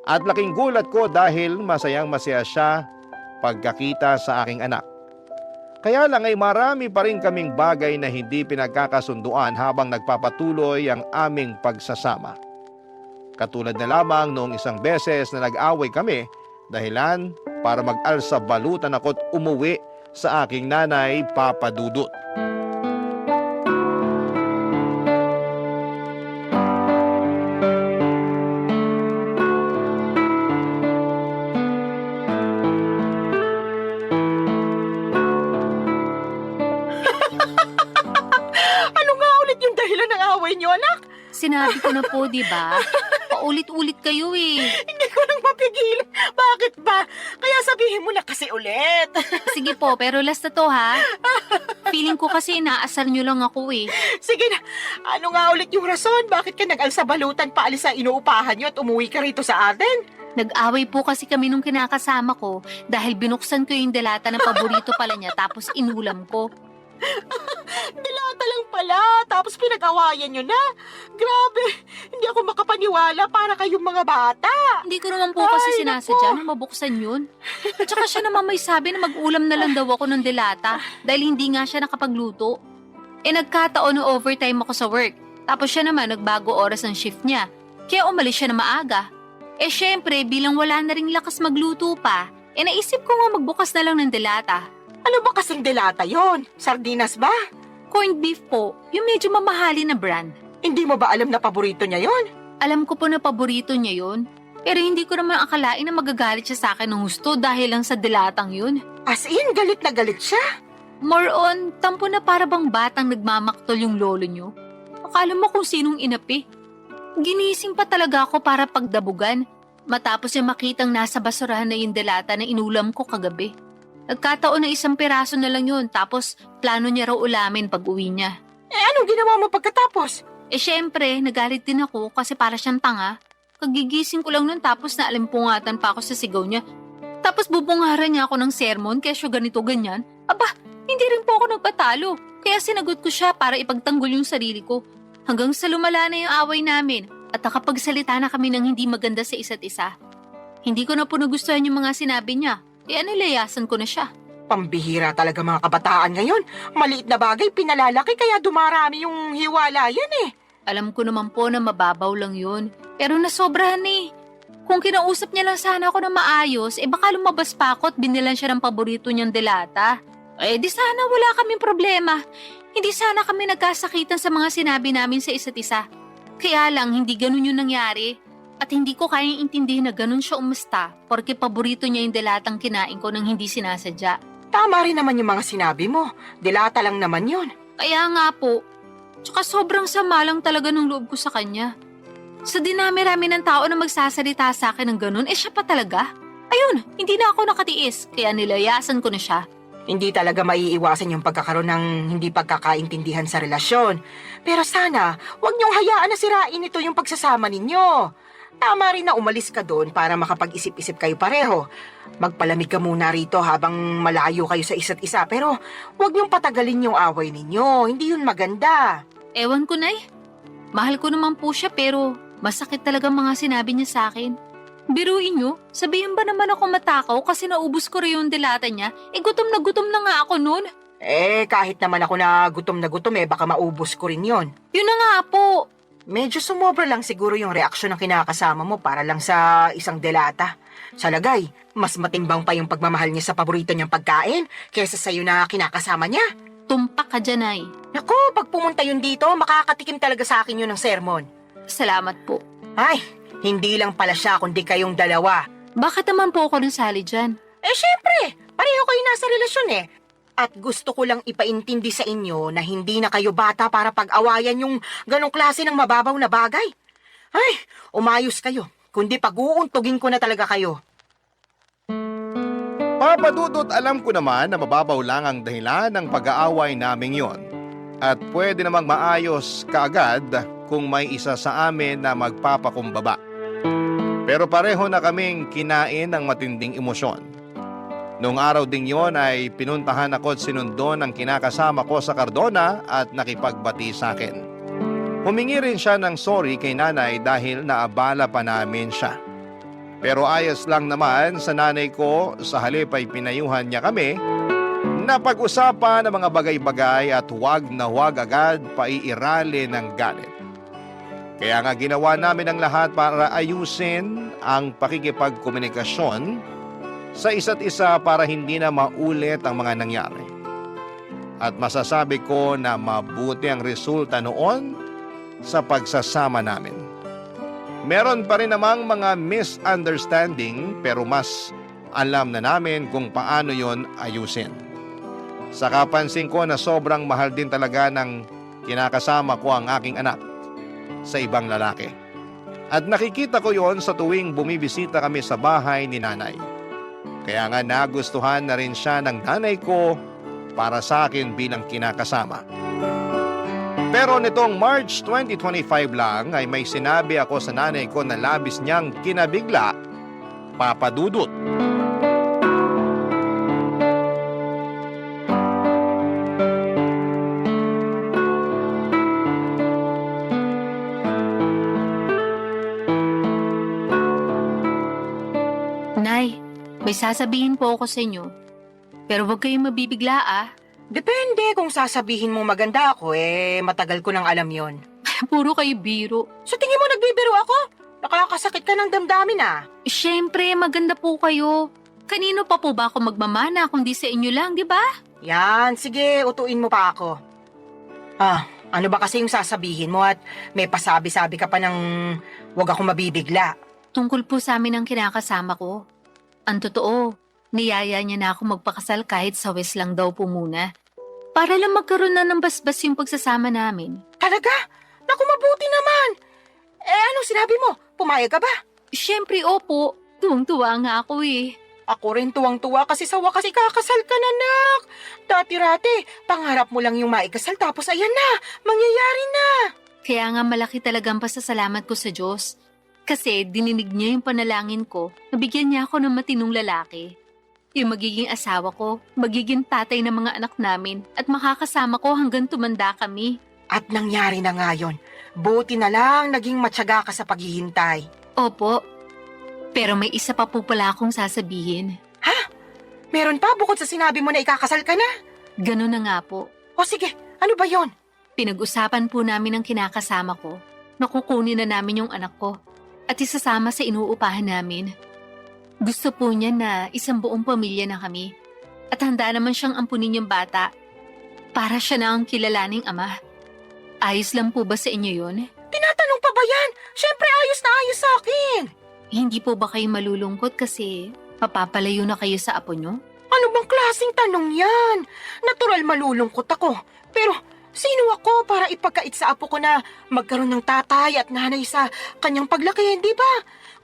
At laking gulat ko dahil masayang masaya siya pagkakita sa aking anak. Kaya lang ay marami pa rin kaming bagay na hindi pinagkakasunduan habang nagpapatuloy ang aming pagsasama. Katulad na lamang noong isang beses na nag-away kami dahilan para mag-alsa balutan ako't umuwi sa aking nanay, Papa Dudut. Ano nga ulit yung dahilan ng away niyo, anak? Sinabi ko na po, di ba? Paulit-ulit kayo eh. Hindi ko nang mapigil. Bakit ba? Kaya sabihin mo na kasi ulit. Sige po, pero last na to ha. Feeling ko kasi inaasar nyo lang ako eh. Sige na, ano nga ulit yung rason? Bakit ka nag-alsa balutan paalis sa inuupahan niyo at umuwi ka rito sa atin? Nag-away po kasi kami nung kinakasama ko dahil binuksan ko yung delata ng paborito pala niya tapos inulam ko. Dilata lang pala, tapos pinag-awayan niyo na. Grabe, hindi ako makapaniwala para kayong mga bata. Hindi ko naman po kasi Ay, sinasadya naku. nung mabuksan yun. At saka siya naman may sabi na mag-ulam na lang daw ako ng delata dahil hindi nga siya nakapagluto. Nagkataon na overtime ako sa work. Tapos siya naman nagbago oras ng shift niya. Kaya umalis siya na maaga. Syempre, bilang wala na ring lakas magluto pa, naisip ko nga magbukas na lang ng delata. Ano ba kasing delata yon? Sardinas ba? Corned beef po, yung medyo mamahali na brand. Hindi mo ba alam na paborito niya yon? Alam ko po na paborito niya yun, pero hindi ko naman akalain na magagalit siya sa akin ng gusto dahil lang sa dilatang yun. As in, galit na galit siya. More on, tampo na para bang batang nagmamaktol yung lolo niyo. Akala mo kung sinong inapi. Ginising pa talaga ako para pagdabugan, matapos yung makitang nasa basurahan na yung delata na inulam ko kagabi. Nagkataon na isang piraso na lang yun, tapos plano niya raw ulamin pag uwi niya. Anong ginawa mo pagkatapos? Syempre, nagalit din ako kasi para siyang tanga. Kagigising ko lang nun tapos naalimpungatan pa ako sa sigaw niya. Tapos bubungaran niya ako ng sermon kesyo ganito ganyan. Aba, hindi rin po ako nagpatalo. Kaya sinagot ko siya para ipagtanggol yung sarili ko. Hanggang sa lumala na yung away namin at nakapagsalita na kami ng hindi maganda sa isa't isa. Hindi ko na po nagustuhan yung mga sinabi niya. Kaya nilayasan ko na siya. Pambihira talaga mga kabataan ngayon. Maliit na bagay pinalalaki kaya dumarami yung hiwalayan eh. Alam ko naman po na mababaw lang yun. Pero nasobrahan eh. Kung kinausap niya lang sana ako na maayos, baka lumabas pa ako at binilan siya ng paborito niyang delata. Di sana wala kaming problema. Hindi sana kami nagkasakitan sa mga sinabi namin sa isa't isa. Kaya lang, hindi ganun yung nangyari. At hindi ko kayang intindihin na ganun siya umusta porque paborito niya yung delatang kinain ko nang hindi sinasadya. Tama rin naman yung mga sinabi mo. Dilata lang naman yun. Kaya nga po. Tsaka sobrang sama lang talaga ng loob ko sa kanya. Sa dinami-rami ng tao na magsasalita sa akin ng ganun, siya pa talaga. Ayun, hindi na ako nakatiis, kaya nilayasan ko na siya. Hindi talaga maiiwasan yung pagkakaroon ng hindi pagkakaintindihan sa relasyon. Pero sana, huwag niyong hayaan na sirain ito yung pagsasama ninyo. tama rin na umalis ka doon para makapag-isip-isip kayo pareho. Magpalamig ka muna rito habang malayo kayo sa isa't isa, pero huwag niyong patagalin yung away ninyo. Hindi yun maganda. Ewan ko, Nay. Mahal ko naman po siya pero masakit talaga mga sinabi niya sa akin. Biruin niyo, sabihin ba naman ako matakaw kasi naubos ko rin yung dilata niya? Gutom na nga ako noon. Kahit naman ako na gutom baka maubos ko rin yon. Yun na nga po. Medyo sumobra lang siguro yung reaksyon ng kinakasama mo para lang sa isang delata. Sa lagay, mas matimbang pa yung pagmamahal niya sa paborito niyang pagkain kaysa sa'yo na kinakasama niya. Tumpak ka dyan, Nay. Naku, pag pumunta yun dito, makakatikim talaga sa akin yun ng sermon. Salamat po. Ay, hindi lang pala siya kundi kayong dalawa. Bakit naman po ako nasali dyan? Syempre, pareho kayo nasa relasyon At gusto ko lang ipaintindi sa inyo na hindi na kayo bata para pag-awayan yung ganong klase ng mababaw na bagay. Ay, umayos kayo. Kundi pag-uuntugin ko na talaga kayo. Papa Dudut, alam ko naman na mababaw lang ang dahilan ng pag-aaway naming yon. At pwede namang maayos kaagad kung may isa sa amin na magpapakumbaba. Pero pareho na kaming kinain ng matinding emosyon. Noong araw ding yon ay pinuntahan ako at sinundo ng kinakasama ko sa Cardona at nakipagbati sa akin. Humingi rin siya ng sorry kay nanay dahil naabala pa namin siya. Pero ayos lang naman sa nanay ko, sa halip ay pinayuhan niya kami na pag-usapan ng mga bagay-bagay at huwag na huwag agad paiirali ng galit. Kaya nga ginawa namin ang lahat para ayusin ang pakikipagkomunikasyon sa isa't isa para hindi na maulit ang mga nangyari. At masasabi ko na mabuti ang resulta noon sa pagsasama namin. Meron pa rin namang mga misunderstanding pero mas alam na namin kung paano yon ayusin. Saka pansin ko na sobrang mahal din talaga ng kinakasama ko ang aking anak sa ibang lalaki. At nakikita ko yon sa tuwing bumibisita kami sa bahay ni nanay. Kaya nga nagustuhan na rin siya ng nanay ko para sa akin bilang kinakasama. Pero nitong March 2025 lang ay may sinabi ako sa nanay ko na labis niyang kinabigla, Papa Dudut. Nay, may sasabihin po ako sa inyo. Pero huwag kayong mabibigla Depende kung sasabihin mo maganda ako, matagal ko nang alam yon. Puro kayo biro. Sa tingin mo nagbibiro ako? Nakakasakit ka ng damdamin Siyempre, maganda po kayo. Kanino pa po ba ako magmamana kundi sa inyo lang, di ba? Yan, sige, utuin mo pa ako. Ano ba kasi yung sasabihin mo at may pasabi-sabi ka pa ng wag ako mabibigla? Tungkol po sa amin ang kinakasama ko. Ang totoo, niyaya niya na ako magpakasal kahit sa West lang daw po muna. Para lang magkaroon na ng basbas yung pagsasama namin. Talaga? Naku, mabuti naman! Anong sinabi mo? Pumayag ka ba? Siyempre, opo. Tuwang-tuwa nga ako Ako rin tuwang-tuwa kasi sa wakas ikakasal ka na, nak. Dati-rati, pangarap mo lang yung maikasal tapos ayan na, mangyayari na. Kaya nga malaki talagang pasasalamat ko sa Diyos. Kasi dininig niya yung panalangin ko, nabigyan niya ako ng matinong lalaki. Yung magiging asawa ko, magiging tatay ng mga anak namin at makakasama ko hanggang tumanda kami. At nangyari na nga yun. Buti na lang naging matyaga ka sa paghihintay. Opo, pero may isa pa po pala akong sasabihin. Meron pa bukod sa sinabi mo na ikakasal ka na? Ganun na nga po. O sige, ano ba yon? Pinag-usapan po namin ng kinakasama ko. Nakukunin na namin yung anak ko at isasama sa inuupahan namin. Gusto po niya na isang buong pamilya na kami at handa naman siyang ampunin yung bata para siya na ang kilalaning ama. Ayos lang po ba sa inyo yun? Tinatanong pa ba yan? Siyempre ayos na ayos sa akin. Hindi po ba kayo malulungkot kasi mapapalayo na kayo sa apo nyo? Ano bang klaseng tanong yan? Natural malulungkot ako. Pero sino ako para ipagkait sa apo ko na magkaroon ng tatay at nanay sa kanyang paglaki, di ba?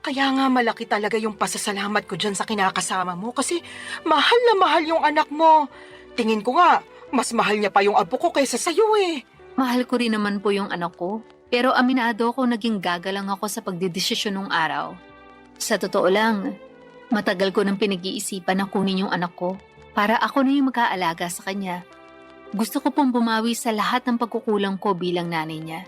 Kaya nga malaki talaga yung pasasalamat ko dyan sa kinakasama mo kasi mahal na mahal yung anak mo. Tingin ko nga, mas mahal niya pa yung apo ko kaysa sa'yo Mahal ko rin naman po yung anak ko. Pero aminado ko naging gagalang ako sa pagdedesisyon nung araw. Sa totoo lang, matagal ko nang pinag-iisipan na kunin yung anak ko para ako na yung mag-aalaga sa kanya. Gusto ko pong bumawi sa lahat ng pagkukulang ko bilang nanay niya.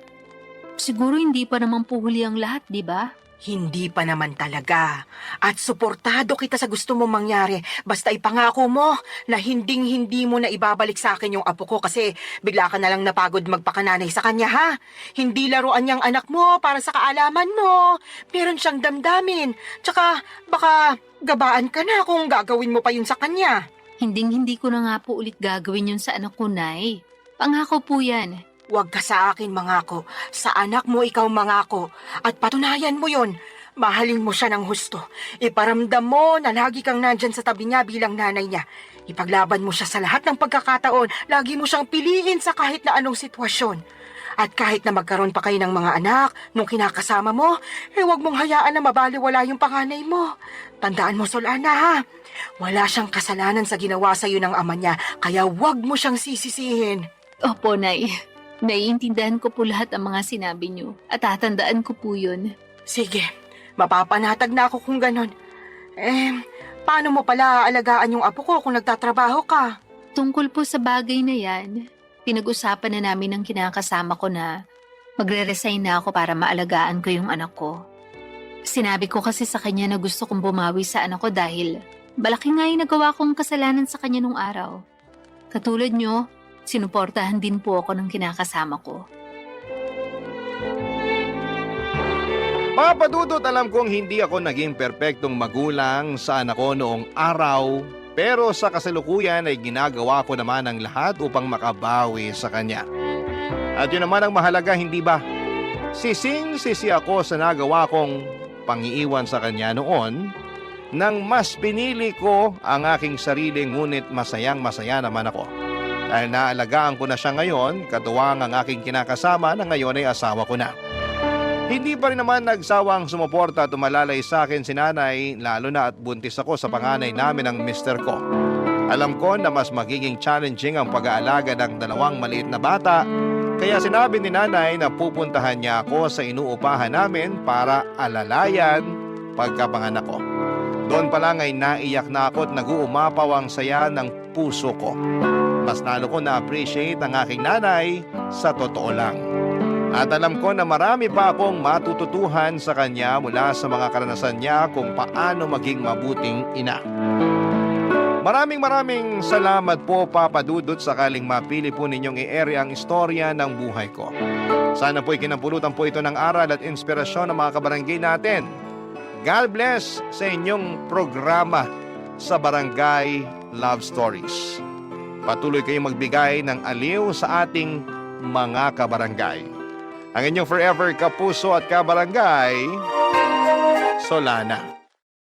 Siguro hindi pa naman po huli ang lahat, di ba? Hindi pa naman talaga. At suportado kita sa gusto mong mangyari. Basta ipangako mo na hinding-hindi mo na ibabalik sa akin yung apo ko kasi bigla ka na lang napagod magpakananay sa kanya, ha? Hindi laruan niyang anak mo para sa kaalaman mo. Meron siyang damdamin. Tsaka baka gabaan ka na kung gagawin mo pa yun sa kanya. Hinding-hindi ko na nga po ulit gagawin yun sa anak ko, Nay. Pangako po yan. Huwag ka sa akin mangako. Sa anak mo ikaw mangako. At patunayan mo yon. Mahalin mo siya ng husto. Iparamdam mo na lagi kang nandyan sa tabi niya bilang nanay niya. Ipaglaban mo siya sa lahat ng pagkakataon. Lagi mo siyang piliin sa kahit na anong sitwasyon. At kahit na magkaroon pa kayo ng mga anak nung kinakasama mo, huwag mong hayaan na mabaliwala yung panganay mo. Tandaan mo, Solana, ha? Wala siyang kasalanan sa ginawa sa'yo ng ama niya, kaya huwag mo siyang sisisihin. Opo, Nay. Naiintindihan ko po lahat ang mga sinabi niyo at tatandaan ko po yun. Sige, mapapanatag na ako kung ganon. Paano mo pala aalagaan yung apo ko kung nagtatrabaho ka? Tungkol po sa bagay na yan, pinag-usapan na namin ng kinakasama ko na magre-resign na ako para maalagaan ko yung anak ko. Sinabi ko kasi sa kanya na gusto kong bumawi sa anak ko dahil malaki nga yung nagawa kong kasalanan sa kanya nung araw. Katulad niyo, sinuportahan din po ako ng kinakasama ko. Papa Dudut, alam kong hindi ako naging perpektong magulang sa anak ko noong araw, pero sa kasalukuyan ay ginagawa ko naman ang lahat upang makabawi sa kanya. At yun naman ang mahalaga, hindi ba? Sising-sisi ako sa nagawa kong pangiiwan sa kanya noon, nang mas pinili ko ang aking sarili ngunit masayang-masaya naman ako. Dahil naalagaan ko na siya ngayon, katuwang ang aking kinakasama na ngayon ay asawa ko na. Hindi pa rin naman nagsawang sumuporta at umalalay sa akin si nanay, lalo na at buntis ako sa panganay namin ng mister ko. Alam ko na mas magiging challenging ang pag-aalaga ng dalawang maliit na bata, kaya sinabi ni nanay na pupuntahan niya ako sa inuupahan namin para alalayan pagkapanganak ko. Doon pa lang ay naiyak na ako at nag-uumapaw ang saya ng puso ko. Mas lalo ko na-appreciate ang aking nanay sa totoo lang. At alam ko na marami pa akong matututuhan sa kanya mula sa mga karanasan niya kung paano maging mabuting ina. Maraming salamat po, Papa Dudut, sakaling mapili po ninyong i-air ang istorya ng buhay ko. Sana po'y kinapulutan po ito ng aral at inspirasyon ng mga kabarangay natin. God bless sa inyong programa sa Barangay Love Stories. Patuloy kayong magbigay ng aliw sa ating mga kabarangay. Ang inyong forever kapuso at kabarangay, Solana.